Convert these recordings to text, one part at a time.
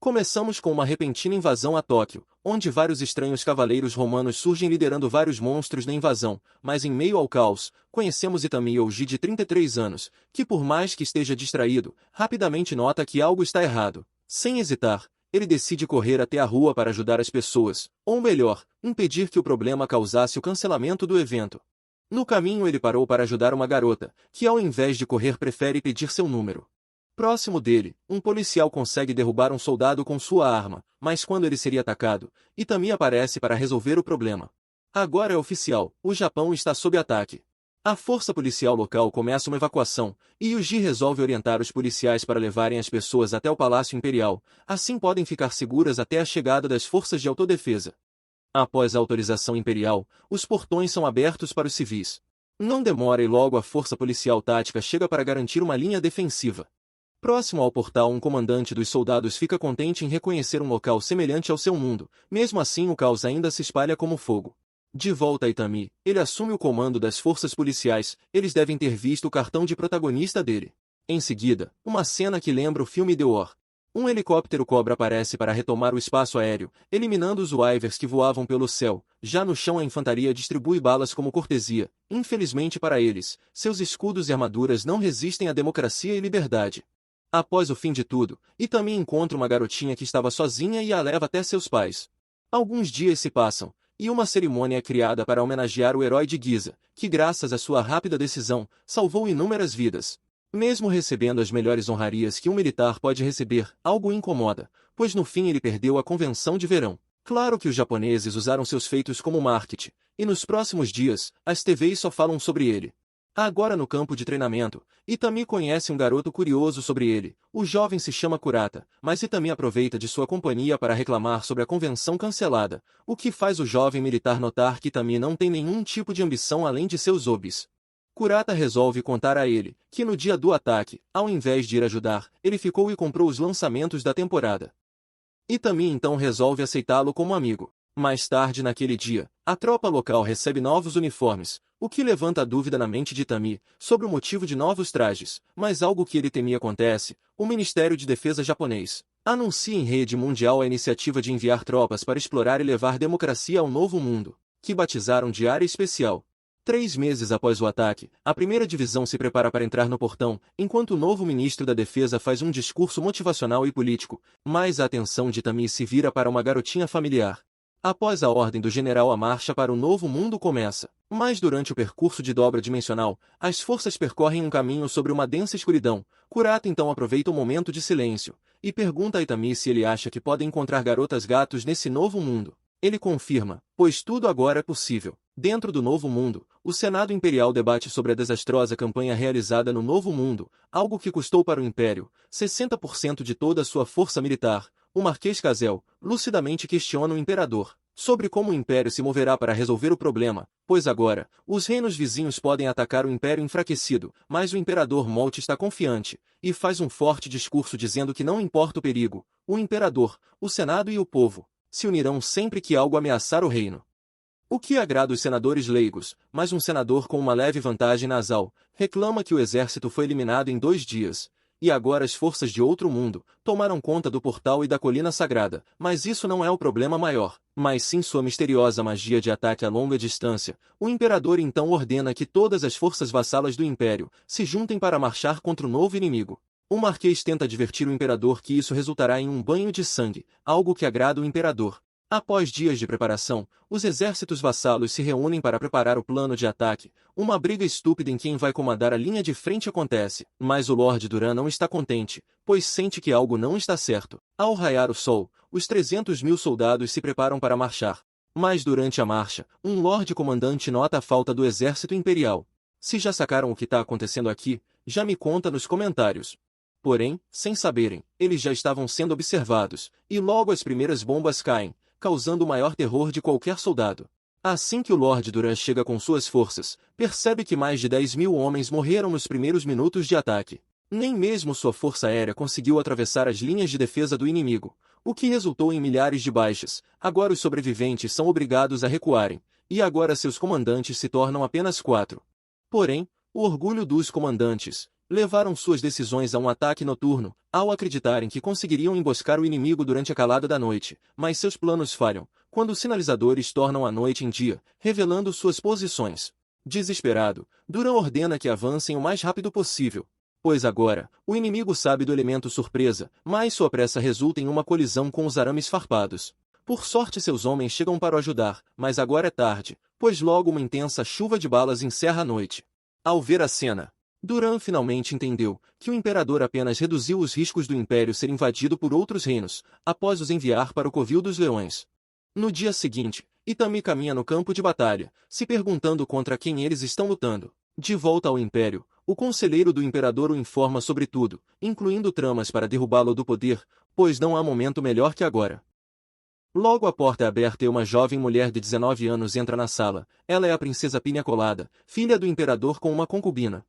Começamos com uma repentina invasão a Tóquio, onde vários estranhos cavaleiros romanos surgem liderando vários monstros na invasão, mas em meio ao caos, conhecemos Itami Ouji de 33 anos, que por mais que esteja distraído, rapidamente nota que algo está errado. Sem hesitar, ele decide correr até a rua para ajudar as pessoas, ou melhor, impedir que o problema causasse o cancelamento do evento. No caminho ele parou para ajudar uma garota, que ao invés de correr prefere pedir seu número. Próximo dele, um policial consegue derrubar um soldado com sua arma, mas quando ele seria atacado, Itami aparece para resolver o problema. Agora é oficial, o Japão está sob ataque. A força policial local começa uma evacuação, e Yuji resolve orientar os policiais para levarem as pessoas até o Palácio Imperial, assim podem ficar seguras até a chegada das forças de autodefesa. Após a autorização imperial, os portões são abertos para os civis. Não demora e logo a força policial tática chega para garantir uma linha defensiva. Próximo ao portal, um comandante dos soldados fica contente em reconhecer um local semelhante ao seu mundo, mesmo assim o caos ainda se espalha como fogo. De volta a Itami, ele assume o comando das forças policiais, eles devem ter visto o cartão de protagonista dele. Em seguida, uma cena que lembra o filme The War. Um helicóptero Cobra aparece para retomar o espaço aéreo, eliminando os Wyvers que voavam pelo céu. Já no chão a infantaria distribui balas como cortesia. Infelizmente para eles, seus escudos e armaduras não resistem à democracia e liberdade. Após o fim de tudo, Itami encontra uma garotinha que estava sozinha e a leva até seus pais. Alguns dias se passam, e uma cerimônia é criada para homenagear o herói de Giza, que graças à sua rápida decisão, salvou inúmeras vidas. Mesmo recebendo as melhores honrarias que um militar pode receber, algo incomoda, pois no fim ele perdeu a convenção de verão. Claro que os japoneses usaram seus feitos como marketing, e nos próximos dias, as TVs só falam sobre ele. Agora no campo de treinamento, Itami conhece um garoto curioso sobre ele. O jovem se chama Kurata, mas Itami aproveita de sua companhia para reclamar sobre a convenção cancelada, o que faz o jovem militar notar que Itami não tem nenhum tipo de ambição além de seus hobbies. Kurata resolve contar a ele que no dia do ataque, ao invés de ir ajudar, ele ficou e comprou os lançamentos da temporada. Itami então resolve aceitá-lo como amigo. Mais tarde naquele dia, a tropa local recebe novos uniformes, o que levanta a dúvida na mente de Itami sobre o motivo de novos trajes, mas algo que ele temia acontece. O Ministério de Defesa japonês anuncia em rede mundial a iniciativa de enviar tropas para explorar e levar democracia ao novo mundo, que batizaram de Área Especial. 3 meses após o ataque, a primeira divisão se prepara para entrar no portão, enquanto o novo ministro da Defesa faz um discurso motivacional e político, mas a atenção de Itami se vira para uma garotinha familiar. Após a ordem do general, a marcha para o novo mundo começa. Mas durante o percurso de dobra dimensional, as forças percorrem um caminho sobre uma densa escuridão. Kurata então aproveita o momento de silêncio e pergunta a Itami se ele acha que pode encontrar garotas gatos nesse novo mundo. Ele confirma, pois tudo agora é possível. Dentro do novo mundo, o Senado Imperial debate sobre a desastrosa campanha realizada no novo mundo, algo que custou para o Império 60% de toda a sua força militar. O Marquês Cazel lucidamente questiona o imperador sobre como o Império se moverá para resolver o problema, pois agora, os reinos vizinhos podem atacar o Império enfraquecido, mas o imperador Molt está confiante, e faz um forte discurso dizendo que não importa o perigo, o imperador, o Senado e o povo se unirão sempre que algo ameaçar o reino. O que agrada os senadores leigos, mas um senador com uma leve vantagem nasal reclama que o exército foi eliminado em 2 dias. E agora as forças de outro mundo tomaram conta do portal e da colina sagrada, mas isso não é o problema maior, mas sim sua misteriosa magia de ataque a longa distância. O imperador então ordena que todas as forças vassalas do império se juntem para marchar contra o novo inimigo. O marquês tenta advertir o imperador que isso resultará em um banho de sangue, algo que agrada o imperador. Após dias de preparação, os exércitos vassalos se reúnem para preparar o plano de ataque. Uma briga estúpida em quem vai comandar a linha de frente acontece, mas o Lord Duran não está contente, pois sente que algo não está certo. Ao raiar o sol, os 300.000 soldados se preparam para marchar. Mas durante a marcha, um Lorde Comandante nota a falta do exército imperial. Se já sacaram o que está acontecendo aqui, já me conta nos comentários. Porém, sem saberem, eles já estavam sendo observados, e logo as primeiras bombas caem, causando o maior terror de qualquer soldado. Assim que o Lord Duran chega com suas forças, percebe que mais de 10.000 homens morreram nos primeiros minutos de ataque. Nem mesmo sua força aérea conseguiu atravessar as linhas de defesa do inimigo, o que resultou em milhares de baixas. Agora os sobreviventes são obrigados a recuarem, e agora seus comandantes se tornam apenas 4. Porém, o orgulho dos comandantes levaram suas decisões a um ataque noturno, ao acreditarem que conseguiriam emboscar o inimigo durante a calada da noite, mas seus planos falham, quando os sinalizadores tornam a noite em dia, revelando suas posições. Desesperado, Duran ordena que avancem o mais rápido possível, pois agora, o inimigo sabe do elemento surpresa, mas sua pressa resulta em uma colisão com os arames farpados. Por sorte seus homens chegam para o ajudar, mas agora é tarde, pois logo uma intensa chuva de balas encerra a noite. Ao ver a cena, Duran finalmente entendeu que o imperador apenas reduziu os riscos do império ser invadido por outros reinos, após os enviar para o Covil dos Leões. No dia seguinte, Itami caminha no campo de batalha, se perguntando contra quem eles estão lutando. De volta ao império, o conselheiro do imperador o informa sobre tudo, incluindo tramas para derrubá-lo do poder, pois não há momento melhor que agora. Logo a porta é aberta e uma jovem mulher de 19 anos entra na sala. Ela é a princesa Pínia Colada, filha do imperador com uma concubina.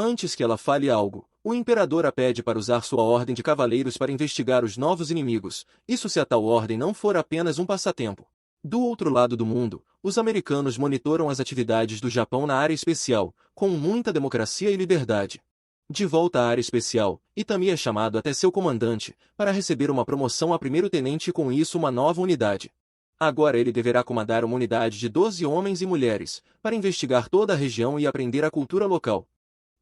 Antes que ela fale algo, o imperador a pede para usar sua ordem de cavaleiros para investigar os novos inimigos, isso se a tal ordem não for apenas um passatempo. Do outro lado do mundo, os americanos monitoram as atividades do Japão na área especial, com muita democracia e liberdade. De volta à área especial, Itami é chamado até seu comandante, para receber uma promoção a primeiro-tenente e com isso uma nova unidade. Agora ele deverá comandar uma unidade de 12 homens e mulheres, para investigar toda a região e aprender a cultura local.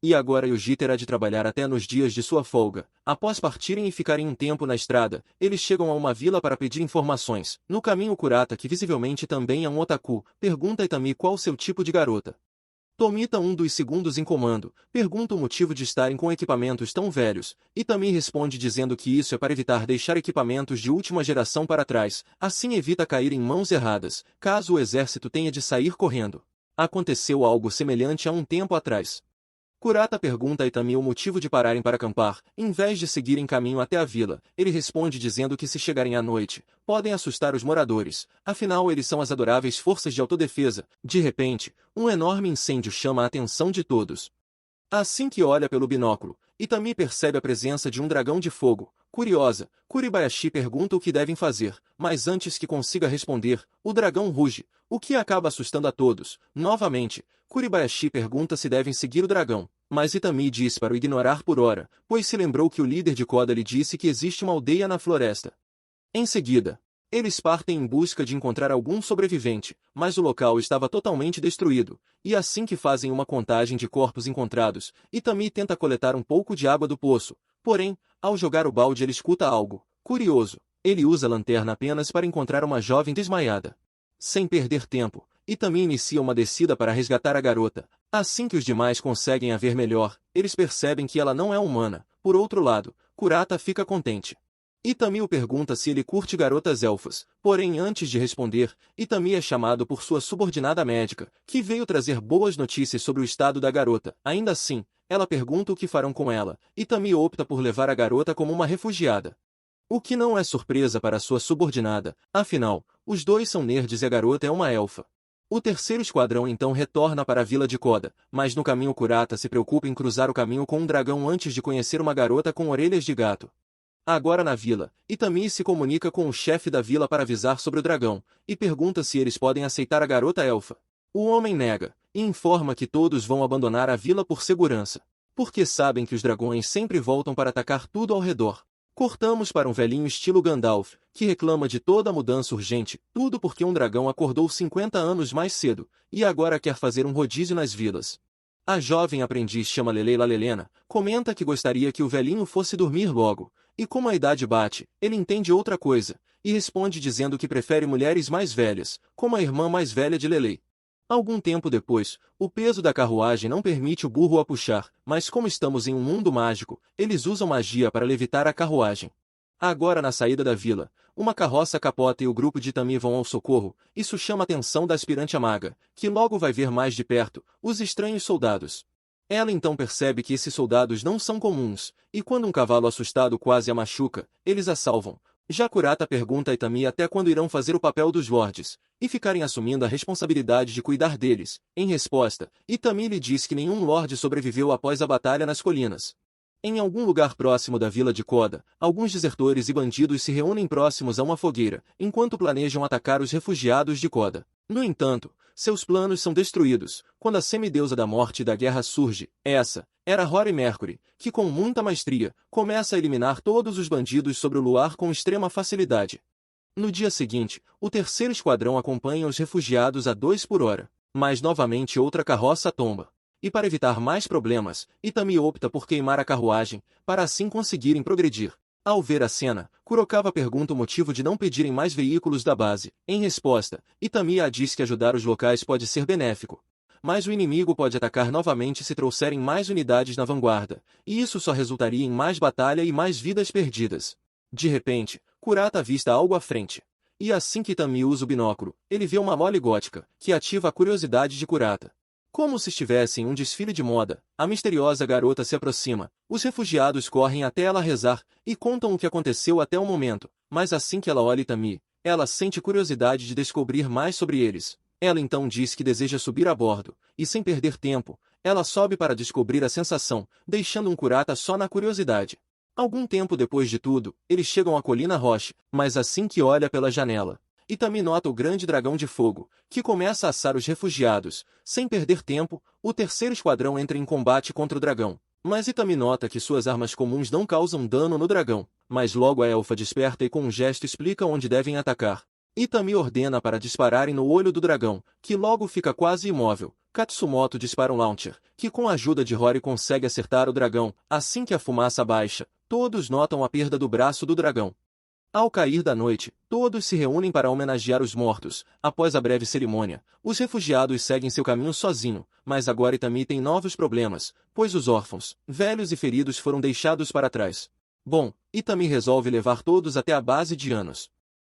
E agora Yuji terá de trabalhar até nos dias de sua folga. Após partirem e ficarem um tempo na estrada, eles chegam a uma vila para pedir informações. No caminho Kurata, que visivelmente também é um otaku, pergunta a Itami qual seu tipo de garota. Tomita, um dos segundos em comando, pergunta o motivo de estarem com equipamentos tão velhos. Itami responde dizendo que isso é para evitar deixar equipamentos de última geração para trás, assim evita cair em mãos erradas, caso o exército tenha de sair correndo. Aconteceu algo semelhante há um tempo atrás. Kurata pergunta a Itami o motivo de pararem para acampar, em vez de seguirem caminho até a vila. Ele responde dizendo que se chegarem à noite, podem assustar os moradores, afinal eles são as adoráveis forças de autodefesa. De repente, um enorme incêndio chama a atenção de todos. Assim que olha pelo binóculo, Itami percebe a presença de um dragão de fogo. Curiosa, Kuribayashi pergunta o que devem fazer, mas antes que consiga responder, o dragão ruge, o que acaba assustando a todos. Novamente, Kuribayashi pergunta se devem seguir o dragão, mas Itami diz para o ignorar por hora, pois se lembrou que o líder de Koda lhe disse que existe uma aldeia na floresta. Em seguida, eles partem em busca de encontrar algum sobrevivente, mas o local estava totalmente destruído, e assim que fazem uma contagem de corpos encontrados, Itami tenta coletar um pouco de água do poço, porém, ao jogar o balde ele escuta algo curioso. Ele usa a lanterna apenas para encontrar uma jovem desmaiada. Sem perder tempo, Itami inicia uma descida para resgatar a garota. Assim que os demais conseguem a ver melhor, eles percebem que ela não é humana. Por outro lado, Kurata fica contente. Itami o pergunta se ele curte garotas elfas, porém antes de responder, Itami é chamado por sua subordinada médica, que veio trazer boas notícias sobre o estado da garota. Ainda assim, ela pergunta o que farão com ela. Itami opta por levar a garota como uma refugiada. O que não é surpresa para sua subordinada, afinal, os dois são nerds e a garota é uma elfa. O terceiro esquadrão então retorna para a vila de Koda, mas no caminho Kurata se preocupa em cruzar o caminho com um dragão antes de conhecer uma garota com orelhas de gato. Agora na vila, Itami se comunica com o chefe da vila para avisar sobre o dragão, e pergunta se eles podem aceitar a garota elfa. O homem nega, e informa que todos vão abandonar a vila por segurança, porque sabem que os dragões sempre voltam para atacar tudo ao redor. Cortamos para um velhinho estilo Gandalf, que reclama de toda a mudança urgente, tudo porque um dragão acordou 50 anos mais cedo, e agora quer fazer um rodízio nas vilas. A jovem aprendiz chama Leleila Lelena, comenta que gostaria que o velhinho fosse dormir logo, e como a idade bate, ele entende outra coisa, e responde dizendo que prefere mulheres mais velhas, como a irmã mais velha de Lelei. Algum tempo depois, o peso da carruagem não permite o burro a puxar, mas como estamos em um mundo mágico, eles usam magia para levitar a carruagem. Agora na saída da vila, uma carroça capota e o grupo de Itami vão ao socorro. Isso chama a atenção da aspirante à maga, que logo vai ver mais de perto os estranhos soldados. Ela então percebe que esses soldados não são comuns, e quando um cavalo assustado quase a machuca, eles a salvam. Já Kurata pergunta a Itami até quando irão fazer o papel dos lords, e ficarem assumindo a responsabilidade de cuidar deles. Em resposta, Itami lhe diz que nenhum lorde sobreviveu após a batalha nas colinas. Em algum lugar próximo da vila de Koda, alguns desertores e bandidos se reúnem próximos a uma fogueira, enquanto planejam atacar os refugiados de Koda. No entanto, seus planos são destruídos, quando a semideusa da morte e da guerra surge. Essa era Rory Mercury, que com muita maestria, começa a eliminar todos os bandidos sobre o luar com extrema facilidade. No dia seguinte, o terceiro esquadrão acompanha os refugiados a 2 por hora, mas novamente outra carroça tomba. E para evitar mais problemas, Itami opta por queimar a carruagem, para assim conseguirem progredir. Ao ver a cena, Kurokawa pergunta o motivo de não pedirem mais veículos da base. Em resposta, Itami diz que ajudar os locais pode ser benéfico. Mas o inimigo pode atacar novamente se trouxerem mais unidades na vanguarda, e isso só resultaria em mais batalha e mais vidas perdidas. De repente, Kurata avista algo à frente. E assim que Itami usa o binóculo, ele vê uma mole gótica, que ativa a curiosidade de Kurata. Como se estivesse em um desfile de moda, a misteriosa garota se aproxima, os refugiados correm até ela rezar, e contam o que aconteceu até o momento, mas assim que ela olha Itami, ela sente curiosidade de descobrir mais sobre eles. Ela então diz que deseja subir a bordo, e sem perder tempo, ela sobe para descobrir a sensação, deixando um Kurata só na curiosidade. Algum tempo depois de tudo, eles chegam à colina Roche, mas assim que olha pela janela, Itami nota o grande dragão de fogo, que começa a assar os refugiados. Sem perder tempo, o terceiro esquadrão entra em combate contra o dragão. Mas Itami nota que suas armas comuns não causam dano no dragão. Mas logo a elfa desperta e com um gesto explica onde devem atacar. Itami ordena para dispararem no olho do dragão, que logo fica quase imóvel. Katsumoto dispara um launcher, que com a ajuda de Rory consegue acertar o dragão. Assim que a fumaça baixa, todos notam a perda do braço do dragão. Ao cair da noite, todos se reúnem para homenagear os mortos. Após a breve cerimônia, os refugiados seguem seu caminho sozinho, mas agora Itami tem novos problemas, pois os órfãos, velhos e feridos foram deixados para trás. Bom, Itami resolve levar todos até a base de Anos.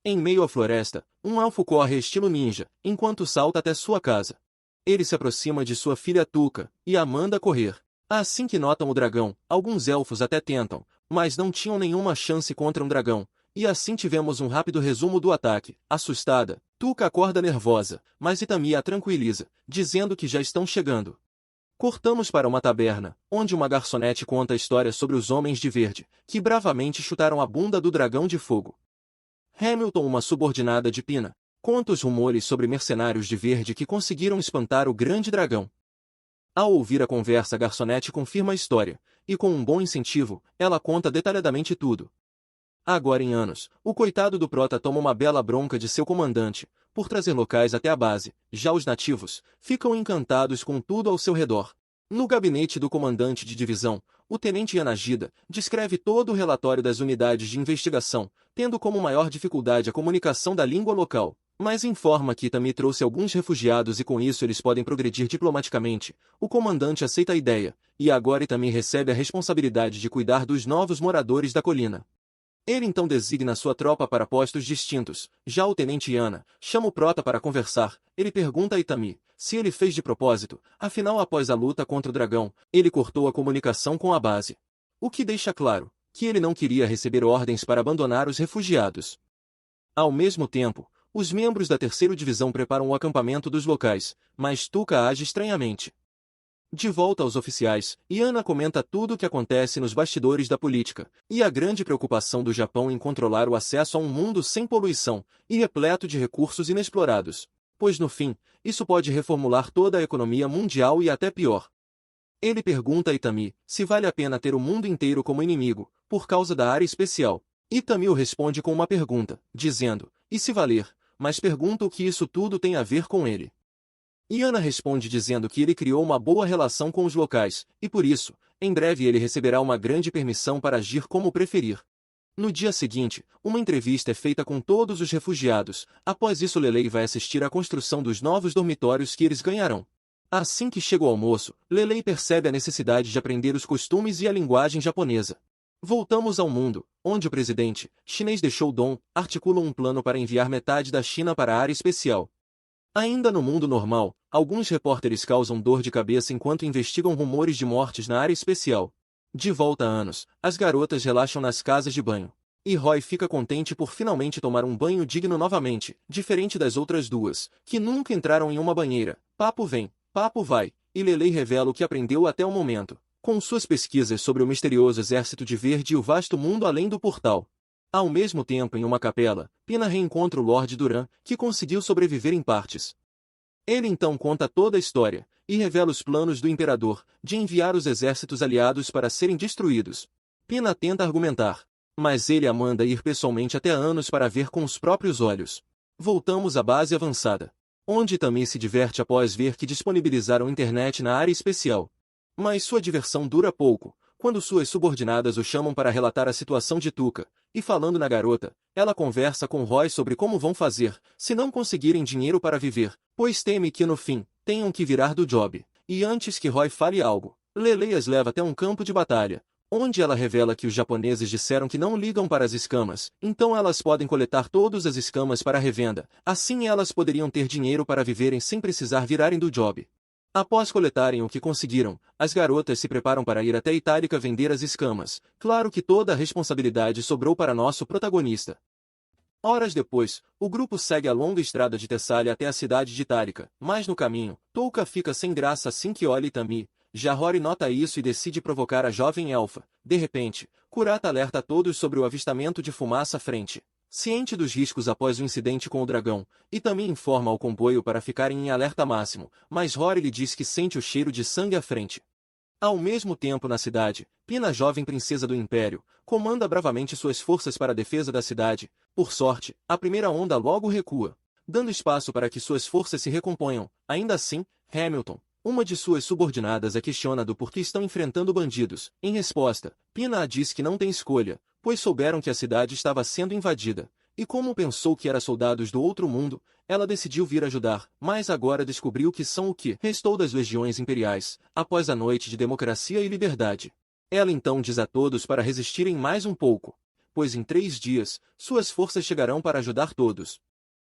Em meio à floresta, um elfo corre estilo ninja, enquanto salta até sua casa. Ele se aproxima de sua filha Tuka, e a manda correr. Assim que notam o dragão, alguns elfos até tentam, mas não tinham nenhuma chance contra um dragão. E assim tivemos um rápido resumo do ataque. Assustada, Tuka acorda nervosa, mas Itami a tranquiliza, dizendo que já estão chegando. Cortamos para uma taberna, onde uma garçonete conta a história sobre os homens de verde, que bravamente chutaram a bunda do dragão de fogo. Hamilton, uma subordinada de Pina, conta os rumores sobre mercenários de verde que conseguiram espantar o grande dragão. Ao ouvir a conversa, a garçonete confirma a história, e com um bom incentivo, ela conta detalhadamente tudo. Agora em Anos, o coitado do Prota toma uma bela bronca de seu comandante, por trazer locais até a base. Já os nativos, ficam encantados com tudo ao seu redor. No gabinete do comandante de divisão, o tenente Yanagida descreve todo o relatório das unidades de investigação, tendo como maior dificuldade a comunicação da língua local, mas informa que Itami trouxe alguns refugiados e com isso eles podem progredir diplomaticamente. O comandante aceita a ideia, e agora Itami recebe a responsabilidade de cuidar dos novos moradores da colina. Ele então designa sua tropa para postos distintos. Já o tenente Yana chama o Prota para conversar. Ele pergunta a Itami se ele fez de propósito, afinal após a luta contra o dragão, ele cortou a comunicação com a base. O que deixa claro que ele não queria receber ordens para abandonar os refugiados. Ao mesmo tempo, os membros da terceira divisão preparam o acampamento dos locais, mas Tuka age estranhamente. De volta aos oficiais, Yana comenta tudo o que acontece nos bastidores da política, e a grande preocupação do Japão em controlar o acesso a um mundo sem poluição e repleto de recursos inexplorados, pois no fim, isso pode reformular toda a economia mundial e até pior. Ele pergunta a Itami se vale a pena ter o mundo inteiro como inimigo, por causa da área especial. Itami o responde com uma pergunta, dizendo, e se valer, mas pergunta o que isso tudo tem a ver com ele. Yana responde dizendo que ele criou uma boa relação com os locais, e por isso, em breve ele receberá uma grande permissão para agir como preferir. No dia seguinte, uma entrevista é feita com todos os refugiados. Após isso, Lelei vai assistir à construção dos novos dormitórios que eles ganharão. Assim que chega o almoço, Lelei percebe a necessidade de aprender os costumes e a linguagem japonesa. Voltamos ao mundo, onde o presidente chinês Deixou Dong articula um plano para enviar metade da China para a área especial. Ainda no mundo normal, alguns repórteres causam dor de cabeça enquanto investigam rumores de mortes na área especial. De volta a Anos, as garotas relaxam nas casas de banho. E Roy fica contente por finalmente tomar um banho digno novamente, diferente das outras duas, que nunca entraram em uma banheira. Papo vem, papo vai, e Lelei revela o que aprendeu até o momento. com suas pesquisas sobre o misterioso exército de Verde e o vasto mundo além do portal. Ao mesmo tempo, em uma capela, Pina reencontra o Lord Duran, que conseguiu sobreviver em partes. Ele então conta toda a história, e revela os planos do Imperador, de enviar os exércitos aliados para serem destruídos. Pina tenta argumentar, mas ele a manda ir pessoalmente até Anos para ver com os próprios olhos. Voltamos à base avançada, onde Itami se diverte após ver que disponibilizaram internet na área especial. Mas sua diversão dura pouco, quando suas subordinadas o chamam para relatar a situação de Tuca, e falando na garota, ela conversa com Roy sobre como vão fazer, se não conseguirem dinheiro para viver, pois teme que no fim, tenham que virar do job. E antes que Roy fale algo, Lele as leva até um campo de batalha, onde ela revela que os japoneses disseram que não ligam para as escamas, então elas podem coletar todas as escamas para revenda, assim elas poderiam ter dinheiro para viverem sem precisar virarem do job. Após coletarem o que conseguiram, as garotas se preparam para ir até Itálica vender as escamas. Claro que toda a responsabilidade sobrou para nosso protagonista. Horas depois, o grupo segue a longa estrada de Tessália até a cidade de Itálica, mas no caminho, Touka fica sem graça assim que olha Itami. Já Rory nota isso e decide provocar a jovem elfa. De repente, Kurata alerta a todos sobre o avistamento de fumaça à frente. Ciente dos riscos após o incidente com o dragão, Itami informa ao comboio para ficarem em alerta máximo, mas Rory lhe diz que sente o cheiro de sangue à frente. Ao mesmo tempo na cidade, Pina, jovem princesa do Império, comanda bravamente suas forças para a defesa da cidade. Por sorte, a primeira onda logo recua, dando espaço para que suas forças se recomponham. Ainda assim, Hamilton, uma de suas subordinadas, a questiona do porquê estão enfrentando bandidos. Em resposta, Pina a diz que não tem escolha, pois souberam que a cidade estava sendo invadida, e como pensou que eram soldados do outro mundo, ela decidiu vir ajudar, mas agora descobriu que são o que restou das legiões imperiais, após a noite de democracia e liberdade. Ela então diz a todos para resistirem mais um pouco, pois em 3 dias, suas forças chegarão para ajudar todos.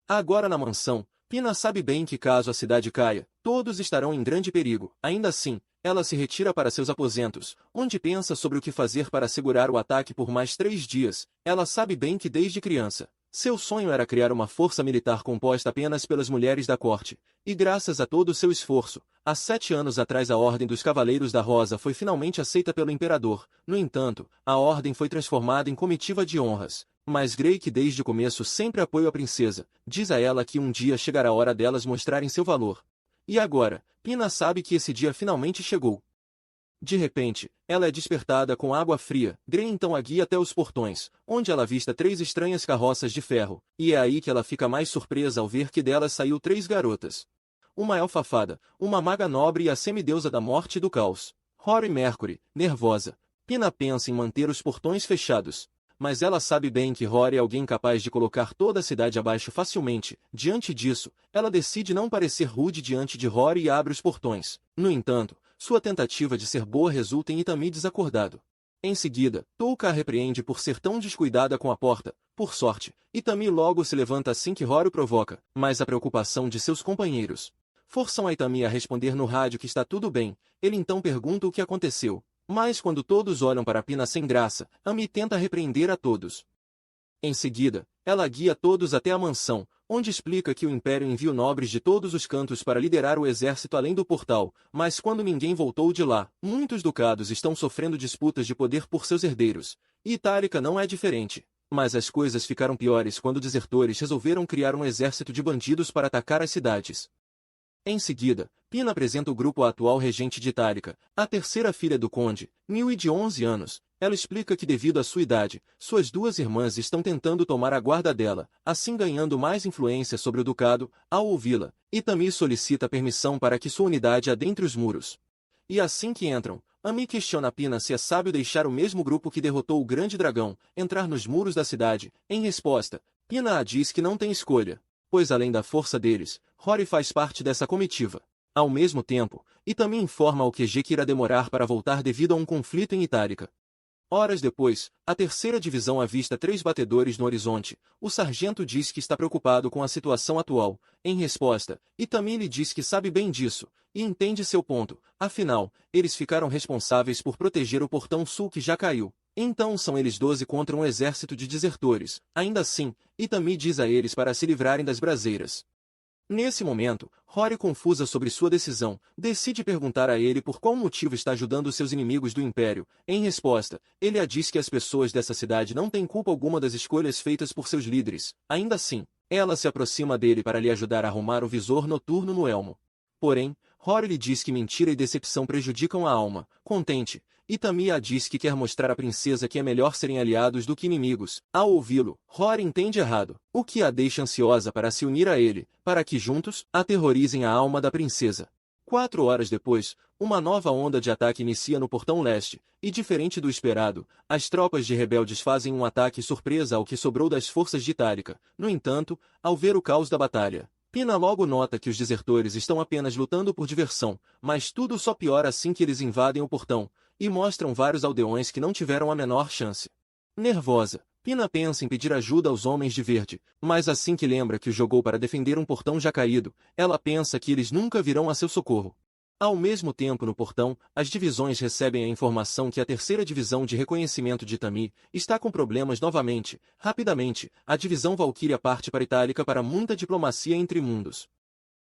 Agora na mansão, Pina sabe bem que caso a cidade caia, todos estarão em grande perigo. Ainda assim, ela se retira para seus aposentos, onde pensa sobre o que fazer para segurar o ataque por mais 3 dias. Ela sabe bem que desde criança, seu sonho era criar uma força militar composta apenas pelas mulheres da corte, e graças a todo o seu esforço, há 7 anos atrás a Ordem dos Cavaleiros da Rosa foi finalmente aceita pelo Imperador. No entanto, a Ordem foi transformada em comitiva de honras, mas Grey, que desde o começo sempre apoia a princesa, diz a ela que um dia chegará a hora delas mostrarem seu valor. E agora, Pina sabe que esse dia finalmente chegou. De repente, ela é despertada com água fria. Grey então a guia até os portões, onde ela avista 3 estranhas carroças de ferro, e é aí que ela fica mais surpresa ao ver que delas saiu 3 garotas. Uma elfa fada, uma maga nobre e a semideusa da morte e do caos. Rory Mercury, nervosa. Pina pensa em manter os portões fechados, mas ela sabe bem que Rory é alguém capaz de colocar toda a cidade abaixo facilmente. Diante disso, ela decide não parecer rude diante de Rory e abre os portões. No entanto, sua tentativa de ser boa resulta em Itami desacordado. Em seguida, Touka a repreende por ser tão descuidada com a porta. Por sorte, Itami logo se levanta assim que Rory o provoca, mas a preocupação de seus companheiros forçam a Itami a responder no rádio que está tudo bem. Ele então pergunta o que aconteceu. Mas quando todos olham para Pina sem graça, Ami tenta repreender a todos. Em seguida, ela guia todos até a mansão, onde explica que o Império enviou nobres de todos os cantos para liderar o exército além do portal, mas quando ninguém voltou de lá, muitos ducados estão sofrendo disputas de poder por seus herdeiros. E Itálica não é diferente. Mas as coisas ficaram piores quando desertores resolveram criar um exército de bandidos para atacar as cidades. Em seguida, Pina apresenta o grupo à atual regente de Itálica, a terceira filha do conde, Niue, de 11 anos. Ela explica que devido à sua idade, suas 2 irmãs estão tentando tomar a guarda dela, assim ganhando mais influência sobre o ducado. Ao ouvi-la, Itami solicita permissão para que sua unidade adentre os muros. E assim que entram, Ami questiona Pina se é sábio deixar o mesmo grupo que derrotou o grande dragão entrar nos muros da cidade. Em resposta, Pina a diz que não tem escolha, pois além da força deles, Rory faz parte dessa comitiva. Ao mesmo tempo, Itami informa ao QG que irá demorar para voltar devido a um conflito em Itálica. Horas depois, a terceira divisão avista 3 batedores no horizonte. O sargento diz que está preocupado com a situação atual. Em resposta, Itami lhe diz que sabe bem disso, e entende seu ponto. Afinal, eles ficaram responsáveis por proteger o portão sul que já caiu. Então são eles 12 contra um exército de desertores. Ainda assim, Itami diz a eles para se livrarem das braseiras. Nesse momento, Rory, confusa sobre sua decisão, decide perguntar a ele por qual motivo está ajudando seus inimigos do Império. Em resposta, ele a diz que as pessoas dessa cidade não têm culpa alguma das escolhas feitas por seus líderes. Ainda assim, ela se aproxima dele para lhe ajudar a arrumar o visor noturno no elmo. Porém, Rory lhe diz que mentira e decepção prejudicam a alma. Contente, Itami a diz que quer mostrar à princesa que é melhor serem aliados do que inimigos. Ao ouvi-lo, Rory entende errado, o que a deixa ansiosa para se unir a ele, para que juntos aterrorizem a alma da princesa. 4 horas depois, uma nova onda de ataque inicia no Portão Leste, e diferente do esperado, as tropas de rebeldes fazem um ataque surpresa ao que sobrou das forças de Itálica. No entanto, ao ver o caos da batalha, Pina logo nota que os desertores estão apenas lutando por diversão, mas tudo só piora assim que eles invadem o portão, e mostram vários aldeões que não tiveram a menor chance. Nervosa, Pina pensa em pedir ajuda aos Homens de Verde, mas assim que lembra que os jogou para defender um portão já caído, ela pensa que eles nunca virão a seu socorro. Ao mesmo tempo no portão, as divisões recebem a informação que a terceira divisão de reconhecimento de Itami está com problemas novamente. Rapidamente, a divisão Valkyria parte para Itálica para muita diplomacia entre mundos.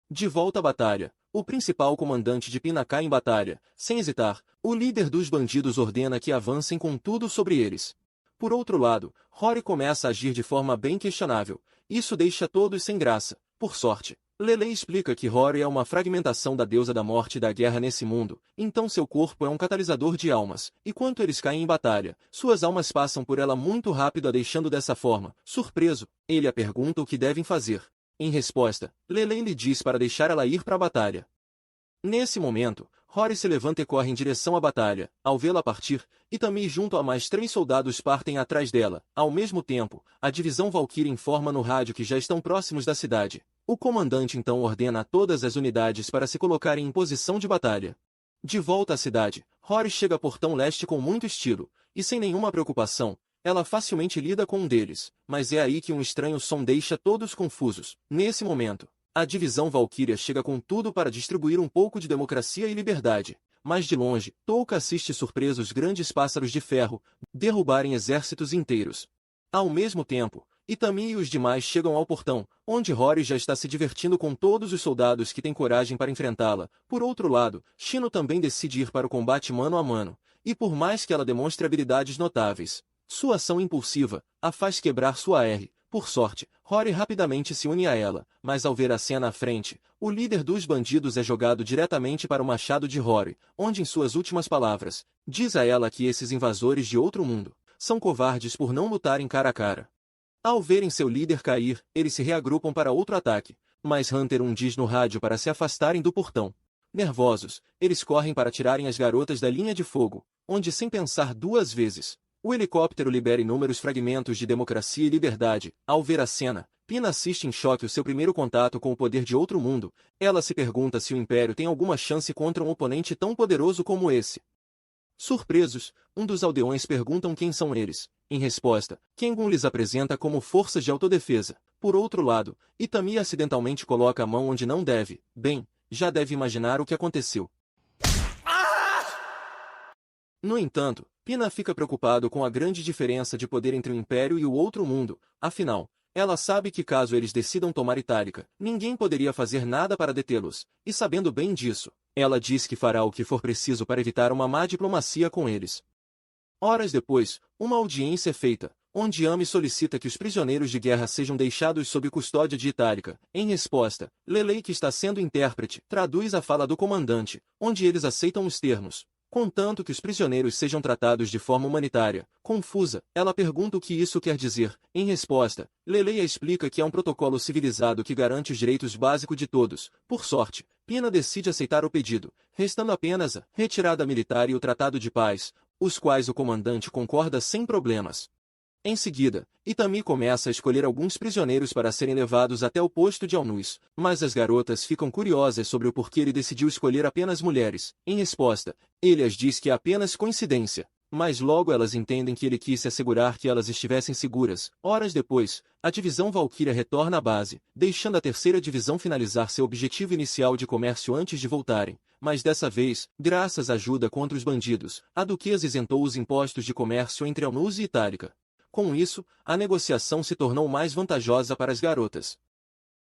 De volta à batalha, o principal comandante de Pina cai em batalha. Sem hesitar, o líder dos bandidos ordena que avancem com tudo sobre eles. Por outro lado, Rory começa a agir de forma bem questionável. Isso deixa todos sem graça. Por sorte, Lele explica que Rory é uma fragmentação da deusa da morte e da guerra nesse mundo, então seu corpo é um catalisador de almas, e quando eles caem em batalha, suas almas passam por ela muito rápido, a deixando dessa forma. Surpreso, ele a pergunta o que devem fazer. Em resposta, Lele lhe diz para deixar ela ir para a batalha. Nesse momento, Rory se levanta e corre em direção à batalha. Ao vê-la partir, Itami junto a mais 3 soldados partem atrás dela. Ao mesmo tempo, a divisão Valkyrie informa no rádio que já estão próximos da cidade. O comandante então ordena a todas as unidades para se colocarem em posição de batalha. De volta à cidade, Rory chega a Portão Leste com muito estilo, e sem nenhuma preocupação, ela facilmente lida com um deles, mas é aí que um estranho som deixa todos confusos. Nesse momento, a divisão Valkyria chega com tudo para distribuir um pouco de democracia e liberdade. Mas de longe, Touka assiste surpreso os grandes pássaros de ferro derrubarem exércitos inteiros. Ao mesmo tempo, Itami e os demais chegam ao portão, onde Rory já está se divertindo com todos os soldados que têm coragem para enfrentá-la. Por outro lado, Shino também decide ir para o combate mano a mano, e por mais que ela demonstre habilidades notáveis, sua ação impulsiva a faz quebrar sua R. Por sorte, Rory rapidamente se une a ela, mas ao ver a cena à frente, o líder dos bandidos é jogado diretamente para o machado de Rory, onde em suas últimas palavras, diz a ela que esses invasores de outro mundo são covardes por não lutarem cara a cara. Ao verem seu líder cair, eles se reagrupam para outro ataque, mas Hunter diz no rádio para se afastarem do portão. Nervosos, eles correm para tirarem as garotas da linha de fogo, onde sem pensar 2 vezes, o helicóptero libera inúmeros fragmentos de democracia e liberdade. Ao ver a cena, Pina assiste em choque o seu primeiro contato com o poder de outro mundo. Ela se pergunta se o Império tem alguma chance contra um oponente tão poderoso como esse. Surpresos, um dos aldeões perguntam quem são eles. Em resposta, Kengun lhes apresenta como forças de autodefesa. Por outro lado, Itami acidentalmente coloca a mão onde não deve. Bem, já deve imaginar o que aconteceu. No entanto, Pina fica preocupado com a grande diferença de poder entre o Império e o outro mundo. Afinal, ela sabe que caso eles decidam tomar Itálica, ninguém poderia fazer nada para detê-los, e sabendo bem disso, ela diz que fará o que for preciso para evitar uma má diplomacia com eles. Horas depois, uma audiência é feita, onde Ami solicita que os prisioneiros de guerra sejam deixados sob custódia de Itálica. Em resposta, Lele, que está sendo intérprete, traduz a fala do comandante, onde eles aceitam os termos. Contanto que os prisioneiros sejam tratados de forma humanitária. Confusa, ela pergunta o que isso quer dizer. Em resposta, Lele explica que é um protocolo civilizado que garante os direitos básicos de todos. Por sorte, Pina decide aceitar o pedido, restando apenas a retirada militar e o tratado de paz, os quais o comandante concorda sem problemas. Em seguida, Itami começa a escolher alguns prisioneiros para serem levados até o posto de Alnus, mas as garotas ficam curiosas sobre o porquê ele decidiu escolher apenas mulheres. Em resposta, ele as diz que é apenas coincidência, mas logo elas entendem que ele quis se assegurar que elas estivessem seguras. Horas depois, a divisão Valkyria retorna à base, deixando a terceira divisão finalizar seu objetivo inicial de comércio antes de voltarem. Mas dessa vez, graças à ajuda contra os bandidos, a duquesa isentou os impostos de comércio entre Alnus e Itálica. Com isso, a negociação se tornou mais vantajosa para as garotas.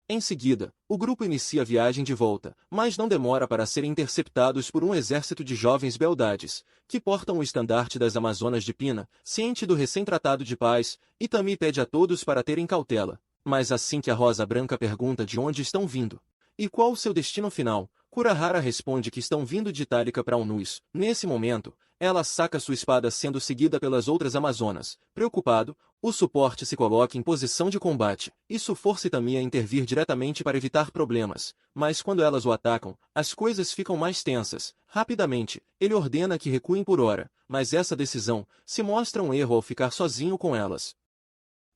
Em seguida, o grupo inicia a viagem de volta, mas não demora para serem interceptados por um exército de jovens beldades, que portam o estandarte das Amazonas de Pina, ciente do recém-tratado de paz, Itami pede a todos para terem cautela. Mas assim que a Rosa Branca pergunta de onde estão vindo e qual o seu destino final, Kurahara responde que estão vindo de Itálica para Unus. Nesse momento, ela saca sua espada sendo seguida pelas outras Amazonas. Preocupado, o suporte se coloca em posição de combate. Isso força Itami a intervir diretamente para evitar problemas. Mas quando elas o atacam, as coisas ficam mais tensas. Rapidamente, ele ordena que recuem por hora, mas essa decisão se mostra um erro ao ficar sozinho com elas.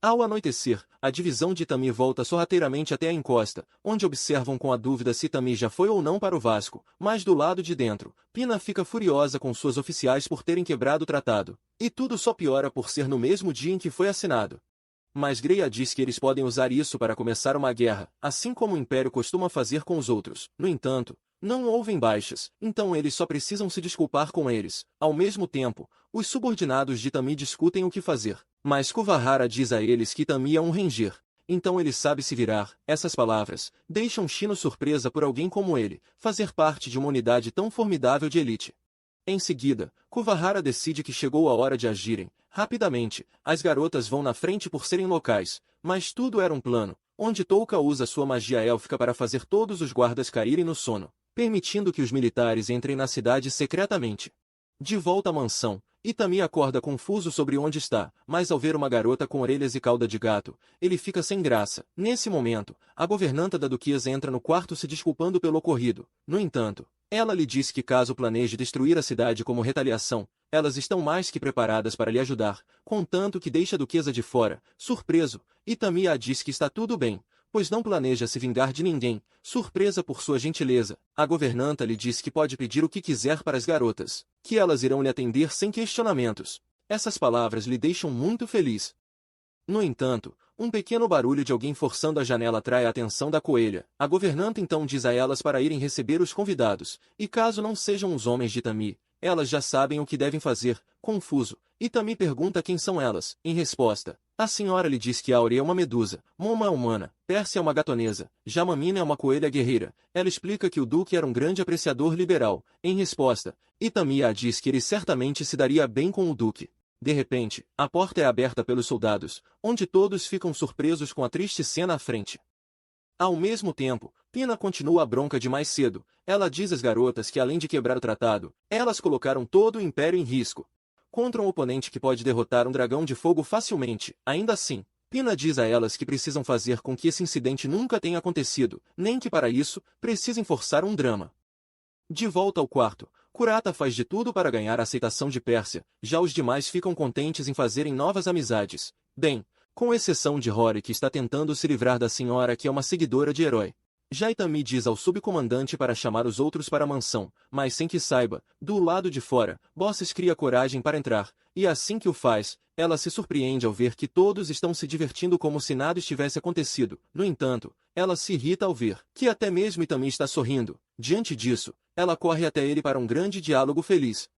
Ao anoitecer, a divisão de Itami volta sorrateiramente até a encosta, onde observam com a dúvida se Itami já foi ou não para o Vasco, mas do lado de dentro, Pina fica furiosa com suas oficiais por terem quebrado o tratado. E tudo só piora por ser no mesmo dia em que foi assinado. Mas Greia diz que eles podem usar isso para começar uma guerra, assim como o Império costuma fazer com os outros. No entanto, não houve baixas, então eles só precisam se desculpar com eles. Ao mesmo tempo, os subordinados de Itami discutem o que fazer. Mas Kuwahara diz a eles que Itami é um ranger, então ele sabe se virar. Essas palavras deixam Shino surpresa por alguém como ele fazer parte de uma unidade tão formidável de elite. Em seguida, Kuwahara decide que chegou a hora de agirem. Rapidamente, as garotas vão na frente por serem locais, mas tudo era um plano, onde Touka usa sua magia élfica para fazer todos os guardas caírem no sono, permitindo que os militares entrem na cidade secretamente. De volta à mansão, Itami acorda confuso sobre onde está, mas ao ver uma garota com orelhas e cauda de gato, ele fica sem graça. Nesse momento, a governanta da duquesa entra no quarto se desculpando pelo ocorrido. No entanto, ela lhe diz que caso planeje destruir a cidade como retaliação, elas estão mais que preparadas para lhe ajudar, contanto que deixa a duquesa de fora. Surpreso, Itami a diz que está tudo bem, pois não planeja se vingar de ninguém. Surpresa por sua gentileza, a governanta lhe diz que pode pedir o que quiser para as garotas, que elas irão lhe atender sem questionamentos. Essas palavras lhe deixam muito feliz. No entanto, um pequeno barulho de alguém forçando a janela atrai a atenção da coelha. A governanta então diz a elas para irem receber os convidados, e caso não sejam os homens de Itami, elas já sabem o que devem fazer. Confuso, Itami pergunta quem são elas. Em resposta, a senhora lhe diz que Aure é uma medusa, Moma é humana, Pérsia é uma gatonesa, Jamamina é uma coelha guerreira. Ela explica que o duque era um grande apreciador liberal. Em resposta, Itami a diz que ele certamente se daria bem com o duque. De repente, a porta é aberta pelos soldados, onde todos ficam surpresos com a triste cena à frente. Ao mesmo tempo, Pina continua a bronca de mais cedo. Ela diz às garotas que além de quebrar o tratado, elas colocaram todo o império em risco contra um oponente que pode derrotar um dragão de fogo facilmente. Ainda assim, Pina diz a elas que precisam fazer com que esse incidente nunca tenha acontecido, nem que para isso, precisem forçar um drama. De volta ao quarto, Kurata faz de tudo para ganhar a aceitação de Pérsia, já os demais ficam contentes em fazerem novas amizades. Bem, com exceção de Rory que está tentando se livrar da senhora que é uma seguidora de herói. Já Itami diz ao subcomandante para chamar os outros para a mansão, mas sem que saiba, do lado de fora, Bosses cria coragem para entrar, e assim que o faz, ela se surpreende ao ver que todos estão se divertindo como se nada estivesse acontecido. No entanto, ela se irrita ao ver que até mesmo Itami está sorrindo. Diante disso, ela corre até ele para um grande diálogo feliz.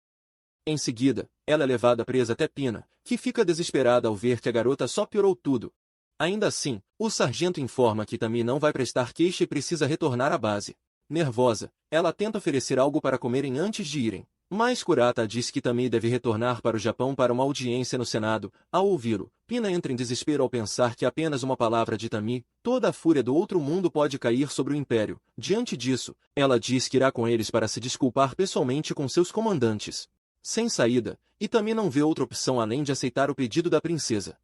Em seguida, ela é levada presa até Pina, que fica desesperada ao ver que a garota só piorou tudo. Ainda assim, o sargento informa que Itami não vai prestar queixa e precisa retornar à base. Nervosa, ela tenta oferecer algo para comerem antes de irem. Mas Kurata diz que Itami deve retornar para o Japão para uma audiência no Senado. Ao ouvi-lo, Pina entra em desespero ao pensar que apenas uma palavra de Itami, toda a fúria do outro mundo pode cair sobre o Império. Diante disso, ela diz que irá com eles para se desculpar pessoalmente com seus comandantes. Sem saída, Itami não vê outra opção além de aceitar o pedido da princesa.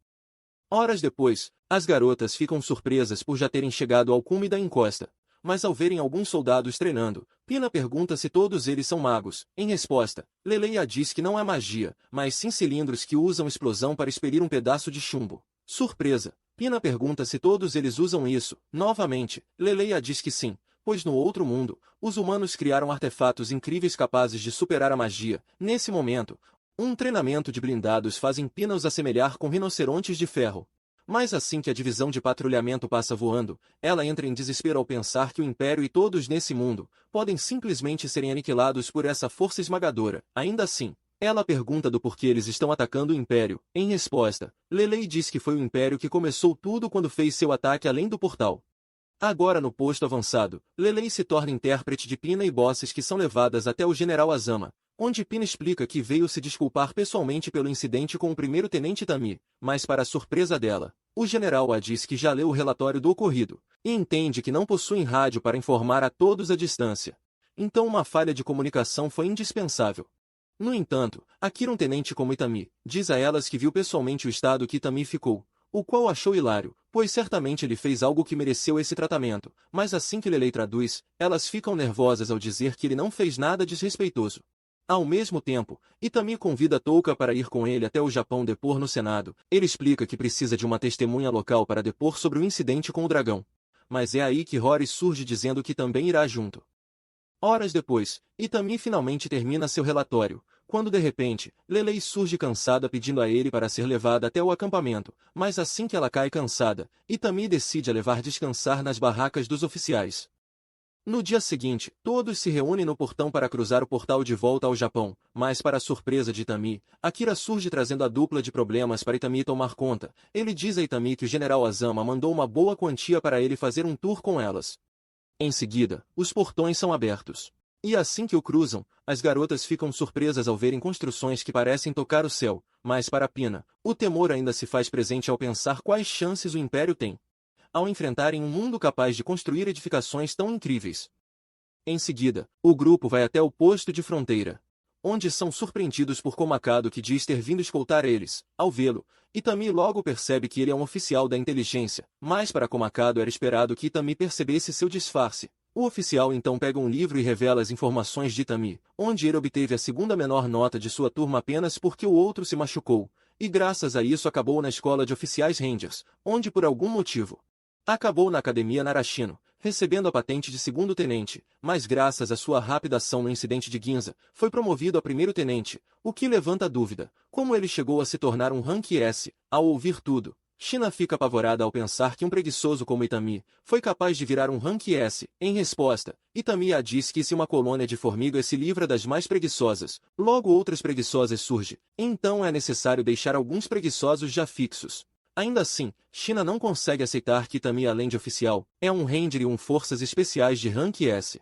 Horas depois, as garotas ficam surpresas por já terem chegado ao cume da encosta. Mas ao verem alguns soldados treinando, Pina pergunta se todos eles são magos. Em resposta, Leleia diz que não é magia, mas sim cilindros que usam explosão para expelir um pedaço de chumbo. Surpresa, Pina pergunta se todos eles usam isso. Novamente, Leleia diz que sim, pois no outro mundo, os humanos criaram artefatos incríveis capazes de superar a magia. Nesse momento, um treinamento de blindados faz Pina os assemelhar com rinocerontes de ferro. Mas assim que a divisão de patrulhamento passa voando, ela entra em desespero ao pensar que o Império e todos nesse mundo podem simplesmente serem aniquilados por essa força esmagadora. Ainda assim, ela pergunta do porquê eles estão atacando o Império. Em resposta, Lelei diz que foi o Império que começou tudo quando fez seu ataque além do portal. Agora no posto avançado, Lelei se torna intérprete de Pina e bosses que são levadas até o General Azama, onde Pina explica que veio se desculpar pessoalmente pelo incidente com o primeiro-tenente Itami, mas para a surpresa dela, o general a diz que já leu o relatório do ocorrido, e entende que não possuem rádio para informar a todos à distância. Então uma falha de comunicação foi indispensável. No entanto, Akira, um tenente como Itami, diz a elas que viu pessoalmente o estado que Itami ficou, o qual achou hilário, pois certamente ele fez algo que mereceu esse tratamento, mas assim que Lelei traduz, elas ficam nervosas ao dizer que ele não fez nada desrespeitoso. Ao mesmo tempo, Itami convida Touka para ir com ele até o Japão depor no Senado. Ele explica que precisa de uma testemunha local para depor sobre o incidente com o dragão. Mas é aí que Rory surge dizendo que também irá junto. Horas depois, Itami finalmente termina seu relatório, quando de repente, Lelei surge cansada pedindo a ele para ser levada até o acampamento, mas assim que ela cai cansada, Itami decide a levar descansar nas barracas dos oficiais. No dia seguinte, todos se reúnem no portão para cruzar o portal de volta ao Japão, mas para a surpresa de Itami, Akira surge trazendo a dupla de problemas para Itami tomar conta. Ele diz a Itami que o General Azama mandou uma boa quantia para ele fazer um tour com elas. Em seguida, os portões são abertos. E assim que o cruzam, as garotas ficam surpresas ao verem construções que parecem tocar o céu, mas para Pina, o temor ainda se faz presente ao pensar quais chances o Império tem ao enfrentarem um mundo capaz de construir edificações tão incríveis. Em seguida, o grupo vai até o posto de fronteira, onde são surpreendidos por Komakado, que diz ter vindo escoltar eles. Ao vê-lo, Itami logo percebe que ele é um oficial da inteligência, mas para Komakado era esperado que Itami percebesse seu disfarce. O oficial então pega um livro e revela as informações de Itami, onde ele obteve a segunda menor nota de sua turma apenas porque o outro se machucou, e graças a isso acabou na escola de oficiais Rangers, onde por algum motivo acabou na Academia Narashino, recebendo a patente de segundo-tenente, mas graças à sua rápida ação no incidente de Ginza, foi promovido a primeiro-tenente, o que levanta a dúvida, como ele chegou a se tornar um Rank S. Ao ouvir tudo, Shina fica apavorada ao pensar que um preguiçoso como Itami foi capaz de virar um Rank S. Em resposta, Itami a diz que se uma colônia de formigas se livra das mais preguiçosas, logo outras preguiçosas surgem, então é necessário deixar alguns preguiçosos já fixos. Ainda assim, Shina não consegue aceitar que Itami, além de oficial, é um Ranger e um Forças Especiais de Rank S.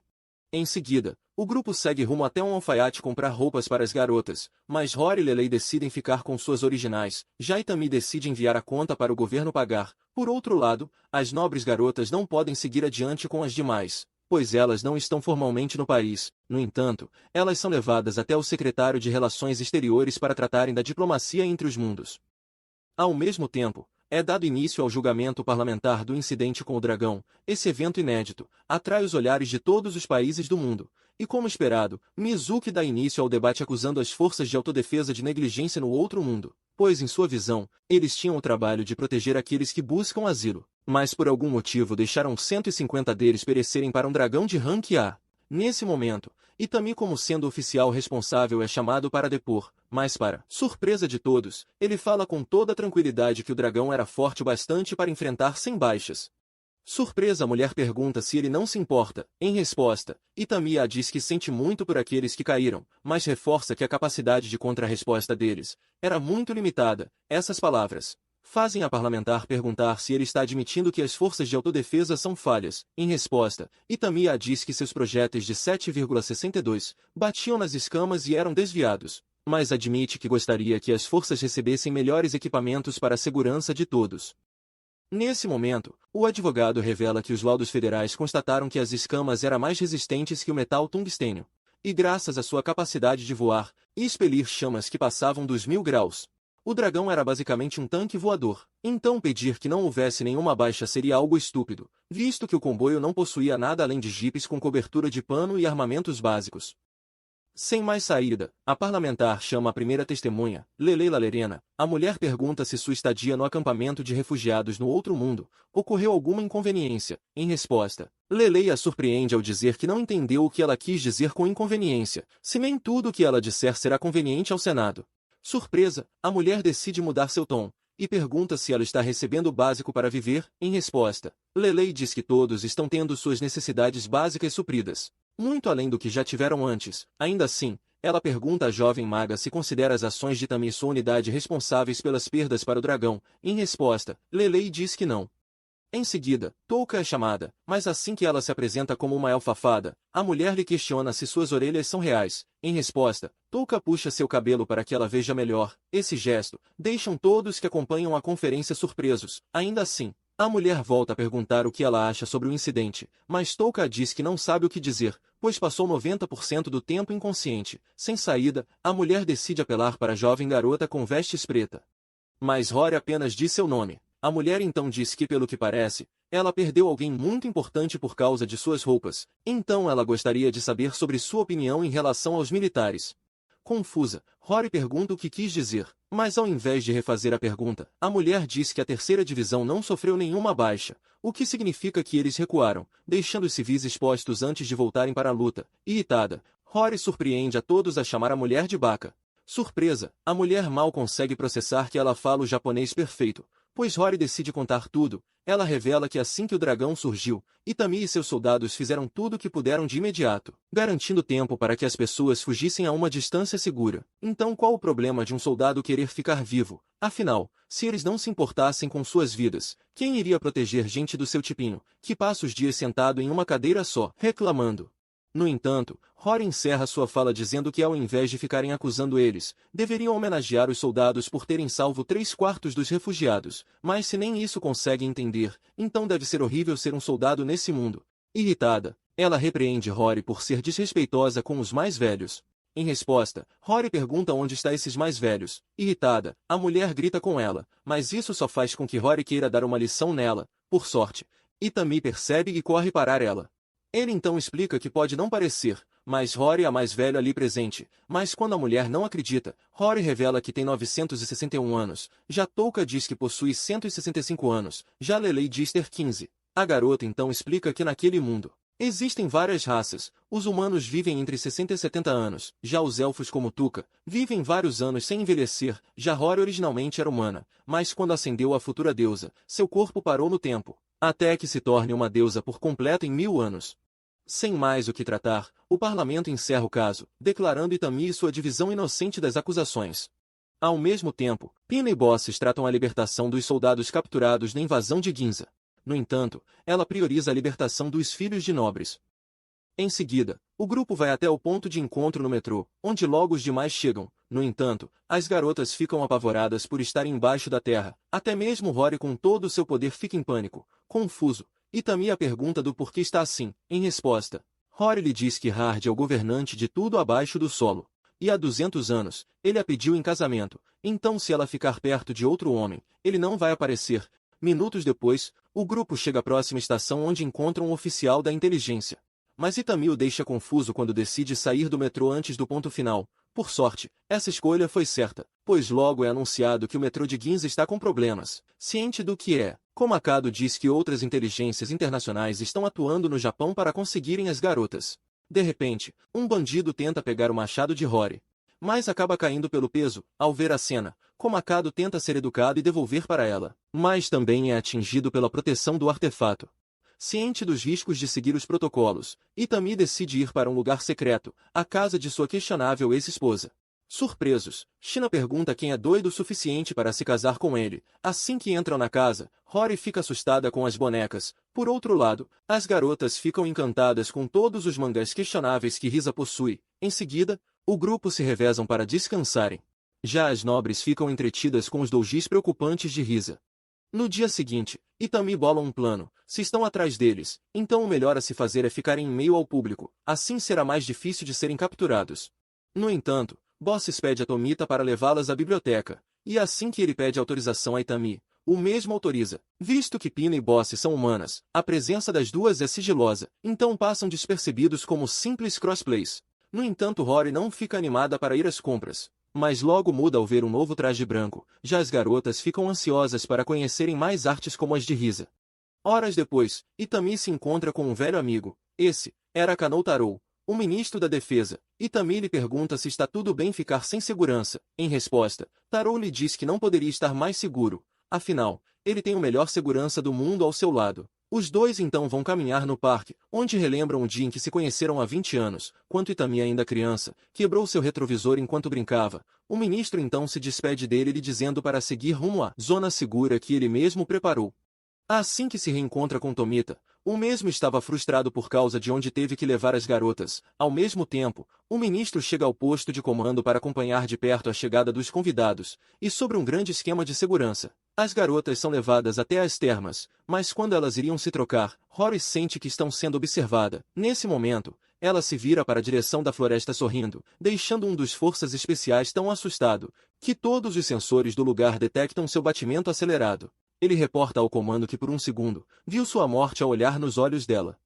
Em seguida, o grupo segue rumo até um alfaiate comprar roupas para as garotas, mas Rory e Lelei decidem ficar com suas originais, já Itami decide enviar a conta para o governo pagar. Por outro lado, as nobres garotas não podem seguir adiante com as demais, pois elas não estão formalmente no país. No entanto, elas são levadas até o secretário de Relações Exteriores para tratarem da diplomacia entre os mundos. Ao mesmo tempo, é dado início ao julgamento parlamentar do incidente com o dragão. Esse evento inédito atrai os olhares de todos os países do mundo, e como esperado, Mizuki dá início ao debate acusando as forças de autodefesa de negligência no outro mundo, pois em sua visão, eles tinham o trabalho de proteger aqueles que buscam asilo, mas por algum motivo deixaram 150 deles perecerem para um dragão de rank A. Nesse momento, Itami, como sendo o oficial responsável, é chamado para depor, mas para surpresa de todos, ele fala com toda a tranquilidade que o dragão era forte o bastante para enfrentar sem baixas. Surpresa, a mulher pergunta se ele não se importa. Em resposta, Itami a diz que sente muito por aqueles que caíram, mas reforça que a capacidade de contra-resposta deles era muito limitada. Essas palavras fazem a parlamentar perguntar se ele está admitindo que as forças de autodefesa são falhas. Em resposta, Itami a diz que seus projéteis de 7,62 batiam nas escamas e eram desviados, mas admite que gostaria que as forças recebessem melhores equipamentos para a segurança de todos. Nesse momento, o advogado revela que os laudos federais constataram que as escamas eram mais resistentes que o metal tungstênio, e graças à sua capacidade de voar e expelir chamas que passavam dos 1000 graus, o dragão era basicamente um tanque voador. Então pedir que não houvesse nenhuma baixa seria algo estúpido, visto que o comboio não possuía nada além de jipes com cobertura de pano e armamentos básicos. Sem mais saída, a parlamentar chama a primeira testemunha, Lelei Lerena. A mulher pergunta se sua estadia no acampamento de refugiados no outro mundo ocorreu alguma inconveniência. Em resposta, Lelei a surpreende ao dizer que não entendeu o que ela quis dizer com inconveniência, se nem tudo o que ela disser será conveniente ao Senado. Surpresa, a mulher decide mudar seu tom, e pergunta se ela está recebendo o básico para viver. Em resposta, Lelei diz que todos estão tendo suas necessidades básicas supridas, muito além do que já tiveram antes. Ainda assim, ela pergunta à jovem maga se considera as ações de Itami e sua unidade responsáveis pelas perdas para o dragão. Em resposta, Lelei diz que não. Em seguida, Touka é chamada, mas assim que ela se apresenta como uma elfa fada, a mulher lhe questiona se suas orelhas são reais. Em resposta, Touka puxa seu cabelo para que ela veja melhor. Esse gesto deixa todos que acompanham a conferência surpresos. Ainda assim, a mulher volta a perguntar o que ela acha sobre o incidente, mas Touka diz que não sabe o que dizer, pois passou 90% do tempo inconsciente. Sem saída, a mulher decide apelar para a jovem garota com vestes preta. Mas Rory apenas diz seu nome. A mulher então diz que, pelo que parece, ela perdeu alguém muito importante por causa de suas roupas, então ela gostaria de saber sobre sua opinião em relação aos militares. Confusa, Rory pergunta o que quis dizer, mas ao invés de refazer a pergunta, a mulher diz que a terceira divisão não sofreu nenhuma baixa, o que significa que eles recuaram, deixando os civis expostos antes de voltarem para a luta. Irritada, Rory surpreende a todos a chamar a mulher de Baka. Surpresa, a mulher mal consegue processar que ela fala o japonês perfeito, pois Rory decide contar tudo. Ela revela que assim que o dragão surgiu, Itami e seus soldados fizeram tudo o que puderam de imediato, garantindo tempo para que as pessoas fugissem a uma distância segura. Então qual o problema de um soldado querer ficar vivo? Afinal, se eles não se importassem com suas vidas, quem iria proteger gente do seu tipinho, que passa os dias sentado em uma cadeira só, reclamando? No entanto, Rory encerra sua fala dizendo que ao invés de ficarem acusando eles, deveriam homenagear os soldados por terem salvo 3/4 dos refugiados, mas se nem isso conseguem entender, então deve ser horrível ser um soldado nesse mundo. Irritada, ela repreende Rory por ser desrespeitosa com os mais velhos. Em resposta, Rory pergunta onde estão esses mais velhos. Irritada, a mulher grita com ela, mas isso só faz com que Rory queira dar uma lição nela. Por sorte, Itami percebe e corre parar ela. Ele então explica que pode não parecer, mas Rory é a mais velha ali presente, mas quando a mulher não acredita, Rory revela que tem 961 anos, já Touka diz que possui 165 anos, já Lelei diz ter 15. A garota então explica que naquele mundo existem várias raças, os humanos vivem entre 60 e 70 anos, já os elfos como Tuka, vivem vários anos sem envelhecer, já Rory originalmente era humana, mas quando ascendeu a futura deusa, seu corpo parou no tempo, até que se torne uma deusa por completo em 1000 anos. Sem mais o que tratar, o parlamento encerra o caso, declarando Itami e sua divisão inocente das acusações. Ao mesmo tempo, Pina e Bosses tratam a libertação dos soldados capturados na invasão de Ginza. No entanto, ela prioriza a libertação dos filhos de nobres. Em seguida, o grupo vai até o ponto de encontro no metrô, onde logo os demais chegam. No entanto, as garotas ficam apavoradas por estarem embaixo da terra. Até mesmo Rory com todo o seu poder fica em pânico, confuso. Itami a pergunta do porquê está assim. Em resposta, Rory lhe diz que Hard é o governante de tudo abaixo do solo. E há 200 anos, ele a pediu em casamento. Então se ela ficar perto de outro homem, ele não vai aparecer. Minutos depois, o grupo chega à próxima estação onde encontra um oficial da inteligência. Mas Itami o deixa confuso quando decide sair do metrô antes do ponto final. Por sorte, essa escolha foi certa, pois logo é anunciado que o metrô de Ginza está com problemas. Ciente do que é, Komakado diz que outras inteligências internacionais estão atuando no Japão para conseguirem as garotas. De repente, um bandido tenta pegar o machado de Rory, mas acaba caindo pelo peso. Ao ver a cena, Komakado tenta ser educado e devolver para ela, mas também é atingido pela proteção do artefato. Ciente dos riscos de seguir os protocolos, Itami decide ir para um lugar secreto, a casa de sua questionável ex-esposa. Surpresos, Shina pergunta quem é doido o suficiente para se casar com ele. Assim que entram na casa, Rory fica assustada com as bonecas. Por outro lado, as garotas ficam encantadas com todos os mangás questionáveis que Risa possui. Em seguida, o grupo se revezam para descansarem. Já as nobres ficam entretidas com os doujis preocupantes de Risa. No dia seguinte, Itami bola um plano. Se estão atrás deles, então o melhor a se fazer é ficarem em meio ao público, assim será mais difícil de serem capturados. No entanto, Bosses pede a Tomita para levá-las à biblioteca, e assim que ele pede autorização a Itami, o mesmo autoriza. Visto que Pina e Bosses são humanas, a presença das duas é sigilosa, então passam despercebidos como simples crossplays. No entanto, Rory não fica animada para ir às compras, mas logo muda ao ver um novo traje branco. Já as garotas ficam ansiosas para conhecerem mais artes como as de Risa. Horas depois, Itami se encontra com um velho amigo. Esse era Kanou Tarou, o ministro da defesa. Itami lhe pergunta se está tudo bem ficar sem segurança. Em resposta, Tarou lhe diz que não poderia estar mais seguro. Afinal, ele tem o melhor segurança do mundo ao seu lado. Os dois então vão caminhar no parque, onde relembram o dia em que se conheceram há 20 anos, quando Itami ainda criança, quebrou seu retrovisor enquanto brincava. O ministro então se despede dele lhe dizendo para seguir rumo à zona segura que ele mesmo preparou. Assim que se reencontra com Tomita, o mesmo estava frustrado por causa de onde teve que levar as garotas. Ao mesmo tempo, o ministro chega ao posto de comando para acompanhar de perto a chegada dos convidados, e sobre um grande esquema de segurança. As garotas são levadas até as termas, mas quando elas iriam se trocar, Rory sente que estão sendo observada. Nesse momento, ela se vira para a direção da floresta sorrindo, deixando um dos forças especiais tão assustado, que todos os sensores do lugar detectam seu batimento acelerado. Ele reporta ao comando que por um segundo, viu sua morte ao olhar nos olhos dela.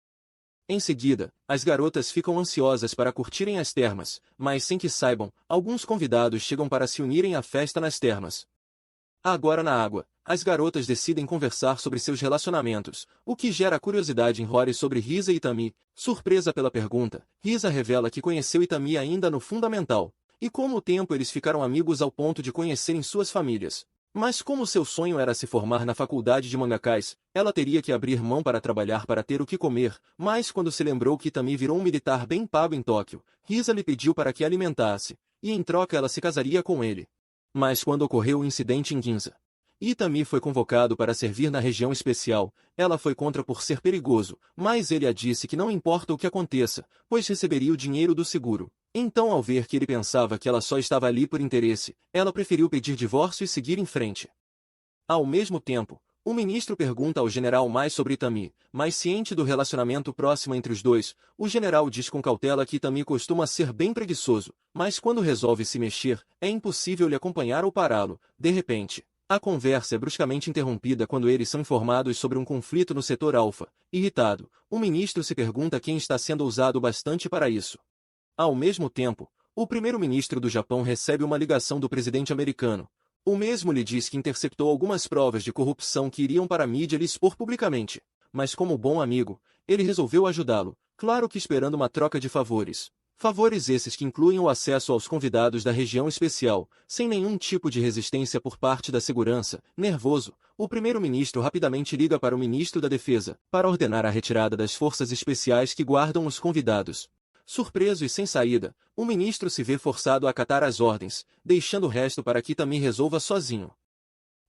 Em seguida, as garotas ficam ansiosas para curtirem as termas, mas sem que saibam, alguns convidados chegam para se unirem à festa nas termas. Agora na água, as garotas decidem conversar sobre seus relacionamentos, o que gera curiosidade em Rory sobre Risa e Itami. Surpresa pela pergunta, Risa revela que conheceu Itami ainda no fundamental, e com o tempo eles ficaram amigos ao ponto de conhecerem suas famílias. Mas como seu sonho era se formar na faculdade de mangakás, ela teria que abrir mão para trabalhar para ter o que comer, mas quando se lembrou que Itami virou um militar bem pago em Tóquio, Risa lhe pediu para que alimentasse, e em troca ela se casaria com ele. Mas quando ocorreu o incidente em Ginza, Itami foi convocado para servir na região especial. Ela foi contra por ser perigoso, mas ele a disse que não importa o que aconteça, pois receberia o dinheiro do seguro. Então, ao ver que ele pensava que ela só estava ali por interesse, ela preferiu pedir divórcio e seguir em frente. Ao mesmo tempo, o ministro pergunta ao general mais sobre Itami, mas ciente do relacionamento próximo entre os dois, o general diz com cautela que Itami costuma ser bem preguiçoso, mas quando resolve se mexer, é impossível lhe acompanhar ou pará-lo. De repente, a conversa é bruscamente interrompida quando eles são informados sobre um conflito no setor Alfa. Irritado, o ministro se pergunta quem está sendo usado bastante para isso. Ao mesmo tempo, o primeiro-ministro do Japão recebe uma ligação do presidente americano. O mesmo lhe diz que interceptou algumas provas de corrupção que iriam para a mídia lhe expor publicamente. Mas como bom amigo, ele resolveu ajudá-lo, claro que esperando uma troca de favores. Favores esses que incluem o acesso aos convidados da região especial, sem nenhum tipo de resistência por parte da segurança. Nervoso, o primeiro-ministro rapidamente liga para o ministro da Defesa, para ordenar a retirada das forças especiais que guardam os convidados. Surpreso e sem saída, o ministro se vê forçado a acatar as ordens, deixando o resto para que Itami resolva sozinho.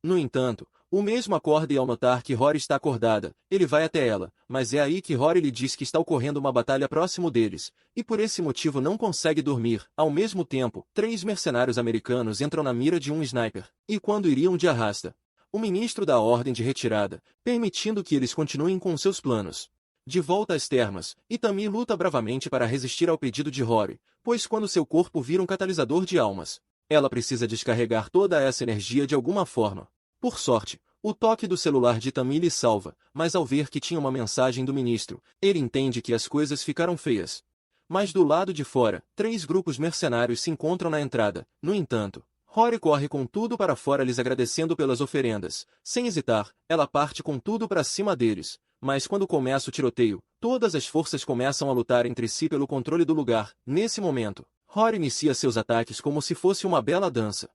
No entanto, o mesmo acorda e ao notar que Rory está acordada, ele vai até ela, mas é aí que Rory lhe diz que está ocorrendo uma batalha próximo deles, e por esse motivo não consegue dormir. Ao mesmo tempo, 3 mercenários americanos entram na mira de um sniper, e quando iriam de arrasta, o ministro dá a ordem de retirada, permitindo que eles continuem com seus planos. De volta às termas, Itami luta bravamente para resistir ao pedido de Rory, pois quando seu corpo vira um catalisador de almas, ela precisa descarregar toda essa energia de alguma forma. Por sorte, o toque do celular de Itami lhe salva, mas ao ver que tinha uma mensagem do ministro, ele entende que as coisas ficaram feias. Mas do lado de fora, 3 grupos mercenários se encontram na entrada. No entanto, Rory corre com tudo para fora lhes agradecendo pelas oferendas. Sem hesitar, ela parte com tudo para cima deles. Mas quando começa o tiroteio, todas as forças começam a lutar entre si pelo controle do lugar. Nesse momento, Rory inicia seus ataques como se fosse uma bela dança.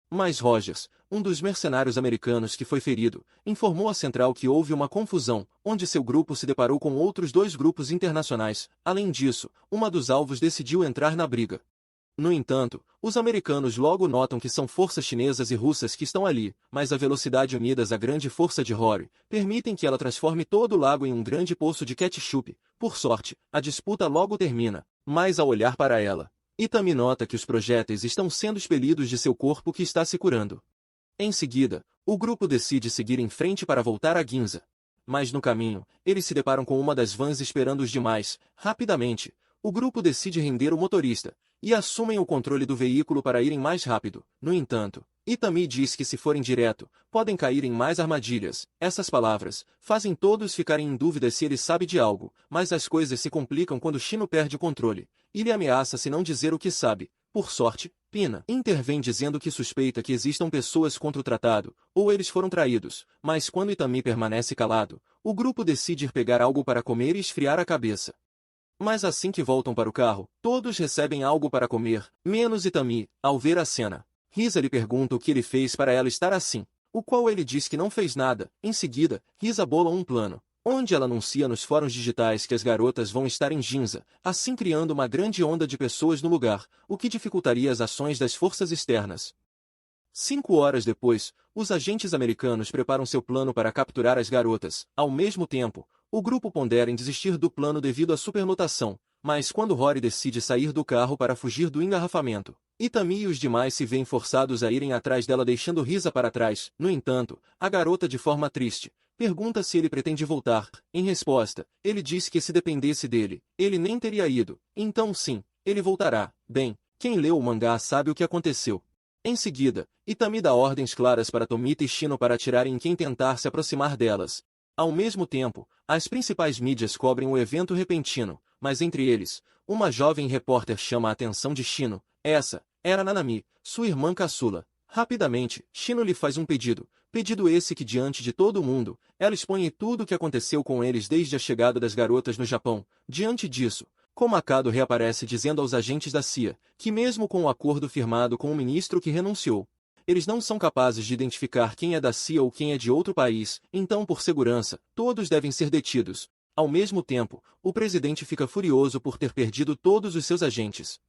Mas Rogers, um dos mercenários americanos que foi ferido, informou à central que houve uma confusão, onde seu grupo se deparou com outros 2 grupos internacionais. Além disso, uma dos alvos decidiu entrar na briga. No entanto, os americanos logo notam que são forças chinesas e russas que estão ali, mas a velocidade unidas à grande força de Rory permitem que ela transforme todo o lago em um grande poço de ketchup. Por sorte, a disputa logo termina, mas ao olhar para ela, Itami nota que os projéteis estão sendo expelidos de seu corpo que está se curando. Em seguida, o grupo decide seguir em frente para voltar a Ginza. Mas no caminho, eles se deparam com uma das vans esperando os demais. Rapidamente, o grupo decide render o motorista, e assumem o controle do veículo para irem mais rápido. No entanto, Itami diz que se forem direto, podem cair em mais armadilhas. Essas palavras fazem todos ficarem em dúvida se ele sabe de algo, mas as coisas se complicam quando Shino perde o controle. Ele ameaça se não dizer o que sabe. Por sorte, Pina intervém dizendo que suspeita que existam pessoas contra o tratado, ou eles foram traídos, mas quando Itami permanece calado, o grupo decide ir pegar algo para comer e esfriar a cabeça. Mas assim que voltam para o carro, todos recebem algo para comer, menos Itami. Ao ver a cena, Risa lhe pergunta o que ele fez para ela estar assim, o qual ele diz que não fez nada. Em seguida, Risa bola um plano, onde ela anuncia nos fóruns digitais que as garotas vão estar em Ginza, assim criando uma grande onda de pessoas no lugar, o que dificultaria as ações das forças externas. 5 horas depois, os agentes americanos preparam seu plano para capturar as garotas. Ao mesmo tempo, o grupo pondera em desistir do plano devido à superlotação, mas quando Rory decide sair do carro para fugir do engarrafamento, Itami e os demais se veem forçados a irem atrás dela deixando Risa para trás. No entanto, a garota, de forma triste, pergunta se ele pretende voltar. Em resposta, ele diz que se dependesse dele, ele nem teria ido. Então sim, ele voltará. Bem, quem leu o mangá sabe o que aconteceu. Em seguida, Itami dá ordens claras para Tomita e Shino para atirarem em quem tentar se aproximar delas. Ao mesmo tempo, as principais mídias cobrem o evento repentino, mas entre eles, uma jovem repórter chama a atenção de Shino. Essa era Nanami, sua irmã caçula. Rapidamente, Shino lhe faz um pedido esse que diante de todo mundo, ela expõe tudo o que aconteceu com eles desde a chegada das garotas no Japão. Diante disso, Komakado reaparece dizendo aos agentes da CIA que mesmo com o acordo firmado com o ministro que renunciou, eles não são capazes de identificar quem é da CIA ou quem é de outro país, então por segurança, todos devem ser detidos. Ao mesmo tempo, o presidente fica furioso por ter perdido todos os seus agentes.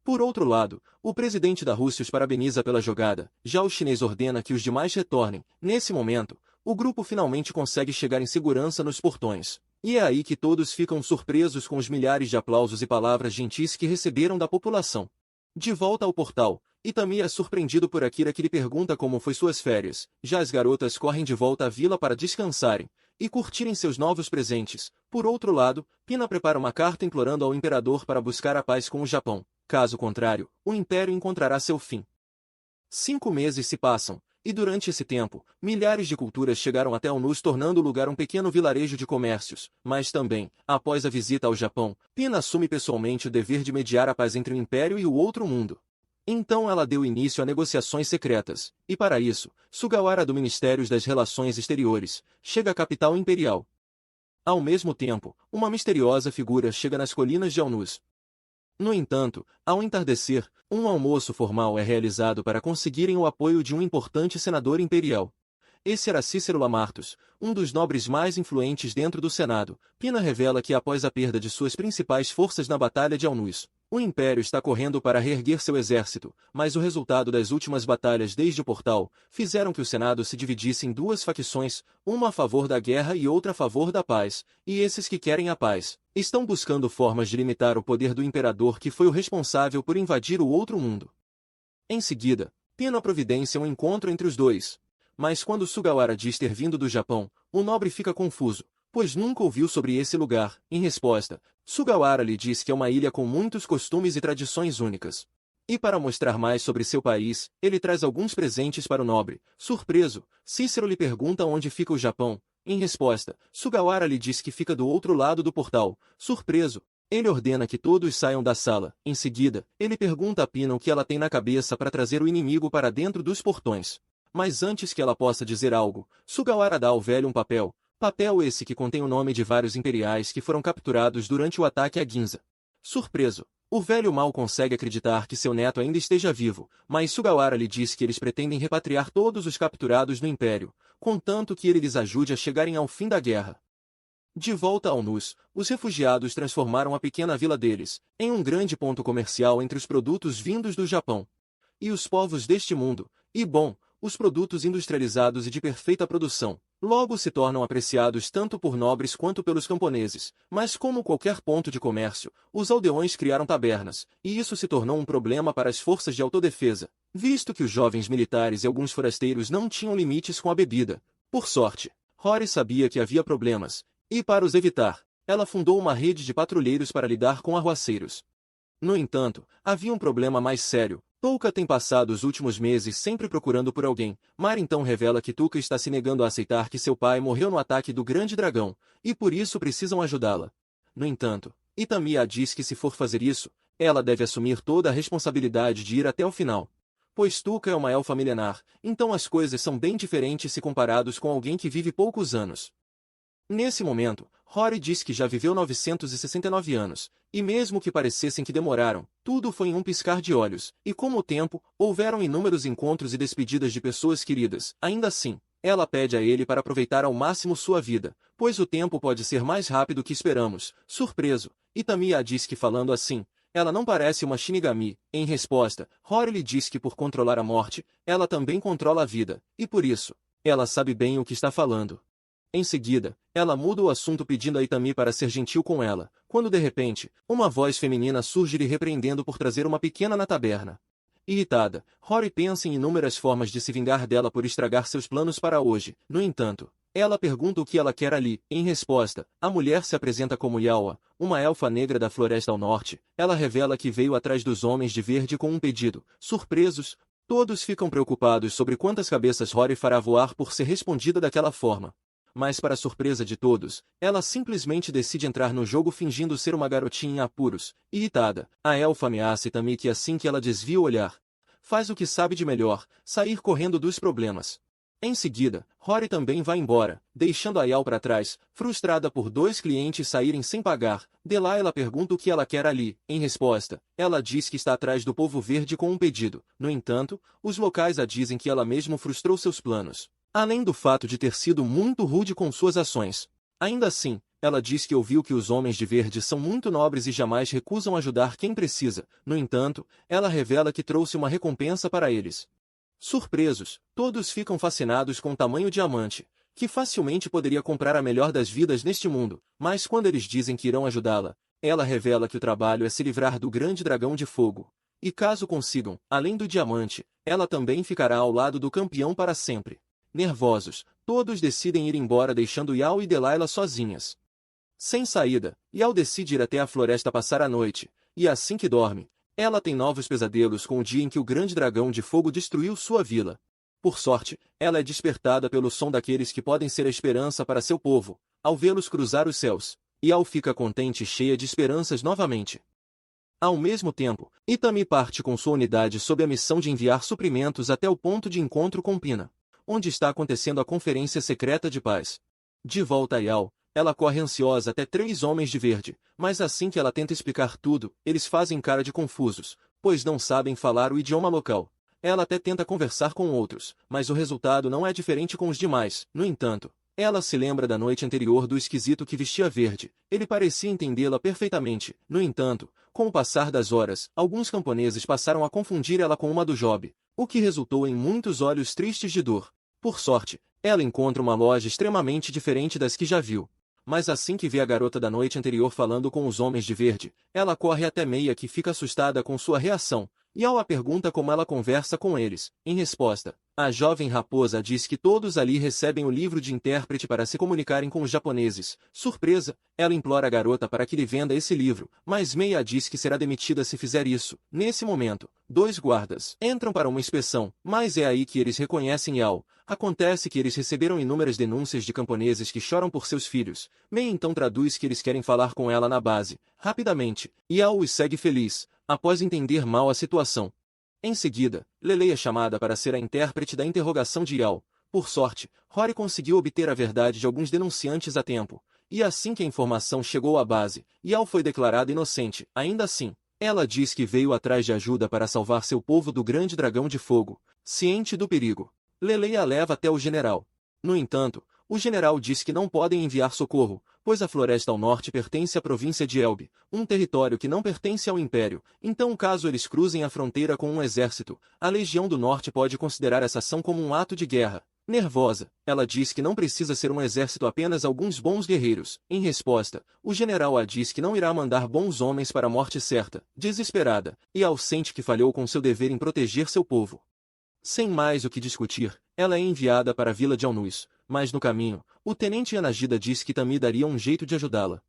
Por outro lado, o presidente da Rússia os parabeniza pela jogada, já o chinês ordena que os demais retornem. Nesse momento, o grupo finalmente consegue chegar em segurança nos portões. E é aí que todos ficam surpresos com os milhares de aplausos e palavras gentis que receberam da população. De volta ao portal, Itami é surpreendido por Akira que lhe pergunta como foi suas férias. Já as garotas correm de volta à vila para descansarem e curtirem seus novos presentes. Por outro lado, Pina prepara uma carta implorando ao imperador para buscar a paz com o Japão. Caso contrário, o império encontrará seu fim. 5 meses se passam, e durante esse tempo, milhares de culturas chegaram até Onus, tornando o lugar um pequeno vilarejo de comércios. Mas também, após a visita ao Japão, Pina assume pessoalmente o dever de mediar a paz entre o império e o outro mundo. Então ela deu início a negociações secretas, e para isso, Sugawara do Ministério das Relações Exteriores chega à capital imperial. Ao mesmo tempo, uma misteriosa figura chega nas colinas de Onus. No entanto, ao entardecer, um almoço formal é realizado para conseguirem o apoio de um importante senador imperial. Esse era Cícero Lamartus, um dos nobres mais influentes dentro do Senado. Pina revela que após a perda de suas principais forças na Batalha de Onus, o Império está correndo para reerguer seu exército, mas o resultado das últimas batalhas desde o Portal fizeram que o Senado se dividisse em duas facções, uma a favor da guerra e outra a favor da paz, e esses que querem a paz estão buscando formas de limitar o poder do imperador que foi o responsável por invadir o outro mundo. Em seguida, Pina providencia um encontro entre os dois. Mas quando Sugawara diz ter vindo do Japão, o nobre fica confuso, pois nunca ouviu sobre esse lugar. Em resposta, Sugawara lhe diz que é uma ilha com muitos costumes e tradições únicas. E para mostrar mais sobre seu país, ele traz alguns presentes para o nobre. Surpreso, Cícero lhe pergunta onde fica o Japão. Em resposta, Sugawara lhe diz que fica do outro lado do portal. Surpreso, ele ordena que todos saiam da sala. Em seguida, ele pergunta a Pina o que ela tem na cabeça para trazer o inimigo para dentro dos portões. Mas antes que ela possa dizer algo, Sugawara dá ao velho um papel. Papel esse que contém o nome de vários imperiais que foram capturados durante o ataque a Ginza. Surpreso, o velho mal consegue acreditar que seu neto ainda esteja vivo, mas Sugawara lhe diz que eles pretendem repatriar todos os capturados no Império, contanto que ele lhes ajude a chegarem ao fim da guerra. De volta a Onus, os refugiados transformaram a pequena vila deles em um grande ponto comercial entre os produtos vindos do Japão e os povos deste mundo, e bom, os produtos industrializados e de perfeita produção, logo se tornam apreciados tanto por nobres quanto pelos camponeses. Mas como qualquer ponto de comércio, os aldeões criaram tabernas, e isso se tornou um problema para as forças de autodefesa, visto que os jovens militares e alguns forasteiros não tinham limites com a bebida. Por sorte, Rory sabia que havia problemas, e para os evitar, ela fundou uma rede de patrulheiros para lidar com arruaceiros. No entanto, havia um problema mais sério. Touka tem passado os últimos meses sempre procurando por alguém. Mar então revela que Tuka está se negando a aceitar que seu pai morreu no ataque do Grande Dragão, e por isso precisam ajudá-la. No entanto, Itamiya diz que se for fazer isso, ela deve assumir toda a responsabilidade de ir até o final. Pois Tuka é uma elfa milenar, então as coisas são bem diferentes se comparados com alguém que vive poucos anos. Nesse momento, Rory diz que já viveu 969 anos, e mesmo que parecessem que demoraram, tudo foi em um piscar de olhos, e com o tempo, houveram inúmeros encontros e despedidas de pessoas queridas. Ainda assim, ela pede a ele para aproveitar ao máximo sua vida, pois o tempo pode ser mais rápido que esperamos. Surpreso, Itamiya diz que falando assim, ela não parece uma Shinigami. Em resposta, Rory lhe diz que por controlar a morte, ela também controla a vida, e por isso, ela sabe bem o que está falando. Em seguida, ela muda o assunto pedindo a Itami para ser gentil com ela, quando de repente, uma voz feminina surge lhe repreendendo por trazer uma pequena na taberna. Irritada, Rory pensa em inúmeras formas de se vingar dela por estragar seus planos para hoje. No entanto, ela pergunta o que ela quer ali. Em resposta, a mulher se apresenta como Yawa, uma elfa negra da Floresta ao Norte. Ela revela que veio atrás dos Homens de Verde com um pedido. Surpresos, todos ficam preocupados sobre quantas cabeças Rory fará voar por ser respondida daquela forma. Mas para surpresa de todos, ela simplesmente decide entrar no jogo fingindo ser uma garotinha em apuros. Irritada, a elfa ameaça Itami que assim que ela desvia o olhar, faz o que sabe de melhor, sair correndo dos problemas. Em seguida, Rory também vai embora, deixando a Yao para trás, frustrada por 2 clientes saírem sem pagar. Delilah pergunta o que ela quer ali. Em resposta, ela diz que está atrás do Povo Verde com um pedido. No entanto, os locais a dizem que ela mesmo frustrou seus planos, além do fato de ter sido muito rude com suas ações. Ainda assim, ela diz que ouviu que os Homens de Verde são muito nobres e jamais recusam ajudar quem precisa. No entanto, ela revela que trouxe uma recompensa para eles. Surpresos, todos ficam fascinados com o tamanho diamante, que facilmente poderia comprar a melhor das vidas neste mundo, mas quando eles dizem que irão ajudá-la, ela revela que o trabalho é se livrar do grande dragão de fogo. E caso consigam, além do diamante, ela também ficará ao lado do campeão para sempre. Nervosos, todos decidem ir embora deixando Yao e Delilah sozinhas. Sem saída, Yao decide ir até a floresta passar a noite, e assim que dorme, ela tem novos pesadelos com o dia em que o grande dragão de fogo destruiu sua vila. Por sorte, ela é despertada pelo som daqueles que podem ser a esperança para seu povo. Ao vê-los cruzar os céus, Yao fica contente e cheia de esperanças novamente. Ao mesmo tempo, Itami parte com sua unidade sob a missão de enviar suprimentos até o ponto de encontro com Pina, onde está acontecendo a Conferência Secreta de Paz. De volta a Yao, ela corre ansiosa até 3 Homens de Verde, mas assim que ela tenta explicar tudo, eles fazem cara de confusos, pois não sabem falar o idioma local. Ela até tenta conversar com outros, mas o resultado não é diferente com os demais. No entanto, ela se lembra da noite anterior do esquisito que vestia verde. Ele parecia entendê-la perfeitamente. No entanto, com o passar das horas, alguns camponeses passaram a confundir ela com uma do Job, o que resultou em muitos olhos tristes de dor. Por sorte, ela encontra uma loja extremamente diferente das que já viu. Mas assim que vê a garota da noite anterior falando com os Homens de Verde, ela corre até Meia que fica assustada com sua reação, e Yao a pergunta como ela conversa com eles. Em resposta, a jovem raposa diz que todos ali recebem o livro de intérprete para se comunicarem com os japoneses. Surpresa, ela implora a garota para que lhe venda esse livro, mas Meia diz que será demitida se fizer isso. Nesse momento, 2 guardas entram para uma inspeção, mas é aí que eles reconhecem Yao. Acontece que eles receberam inúmeras denúncias de camponeses que choram por seus filhos. Meia então traduz que eles querem falar com ela na base. Rapidamente, Yao os segue feliz, após entender mal a situação. Em seguida, Lelei é chamada para ser a intérprete da interrogação de Yao. Por sorte, Rory conseguiu obter a verdade de alguns denunciantes a tempo, e assim que a informação chegou à base, Yao foi declarada inocente. Ainda assim, ela diz que veio atrás de ajuda para salvar seu povo do grande dragão de fogo. Ciente do perigo, Lelei a leva até o general. No entanto, o general diz que não podem enviar socorro, pois a Floresta ao Norte pertence à província de Elbe, um território que não pertence ao Império. Então caso eles cruzem a fronteira com um exército, a Legião do Norte pode considerar essa ação como um ato de guerra. Nervosa, ela diz que não precisa ser um exército apenas alguns bons guerreiros. Em resposta, o general a diz que não irá mandar bons homens para a morte certa. Desesperada, Yao sente que falhou com seu dever em proteger seu povo. Sem mais o que discutir, ela é enviada para a vila de Alnus, mas no caminho, o tenente Yanagida diz que Itami daria um jeito de ajudá-la.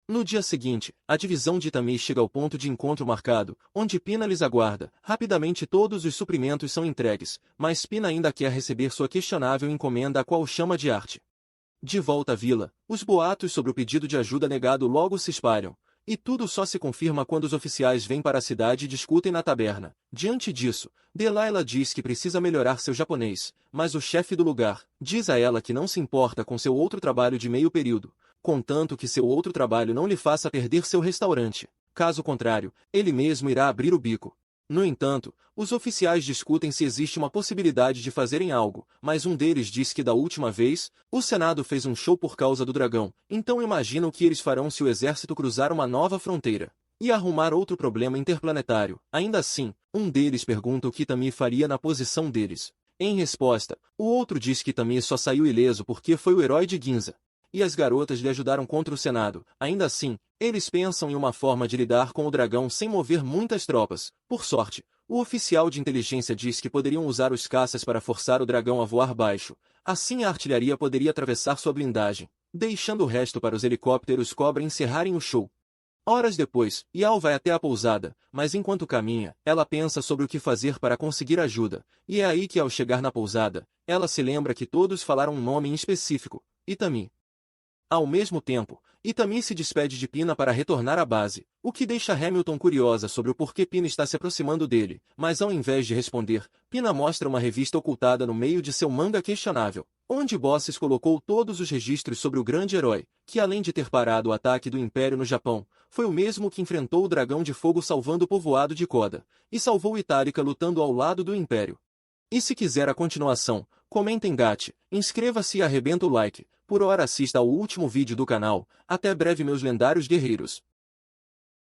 No dia seguinte, a divisão de Itami chega ao ponto de encontro marcado, onde Pina lhes aguarda. Rapidamente todos os suprimentos são entregues, mas Pina ainda quer receber sua questionável encomenda a qual chama de arte. De volta à vila, os boatos sobre o pedido de ajuda negado logo se espalham, e tudo só se confirma quando os oficiais vêm para a cidade e discutem na taberna. Diante disso, Delilah diz que precisa melhorar seu japonês, mas o chefe do lugar diz a ela que não se importa com seu outro trabalho de meio período, contanto que seu outro trabalho não lhe faça perder seu restaurante. Caso contrário, ele mesmo irá abrir o bico. No entanto, os oficiais discutem se existe uma possibilidade de fazerem algo, mas um deles diz que da última vez, o Senado fez um show por causa do dragão, então imagina o que eles farão se o exército cruzar uma nova fronteira. e arrumar outro problema interplanetário. Ainda assim, um deles pergunta o que Tami faria na posição deles. Em resposta, o outro diz que Tami só saiu ileso porque foi o herói de Ginza. E as garotas lhe ajudaram contra o Senado. Ainda assim, eles pensam em uma forma de lidar com o dragão sem mover muitas tropas. Por sorte, o oficial de inteligência diz que poderiam usar os caças para forçar o dragão a voar baixo. Assim a artilharia poderia atravessar sua blindagem, deixando o resto para os helicópteros Cobra encerrarem o show. Horas depois, Yao vai até a pousada, mas enquanto caminha, ela pensa sobre o que fazer para conseguir ajuda, e é aí que ao chegar na pousada, ela se lembra que todos falaram um nome em específico, Itami. Ao mesmo tempo, Itami se despede de Pina para retornar à base, o que deixa Hamilton curiosa sobre o porquê Pina está se aproximando dele, mas ao invés de responder, Pina mostra uma revista ocultada no meio de seu manga questionável, onde Bosses colocou todos os registros sobre o grande herói, que além de ter parado o ataque do Império no Japão, foi o mesmo que enfrentou o Dragão de Fogo salvando o povoado de Koda, e salvou Itálica lutando ao lado do Império. E se quiser a continuação, comenta em GAT, inscreva-se e arrebenta o like. Por hora assista ao último vídeo do canal. Até breve meus lendários guerreiros.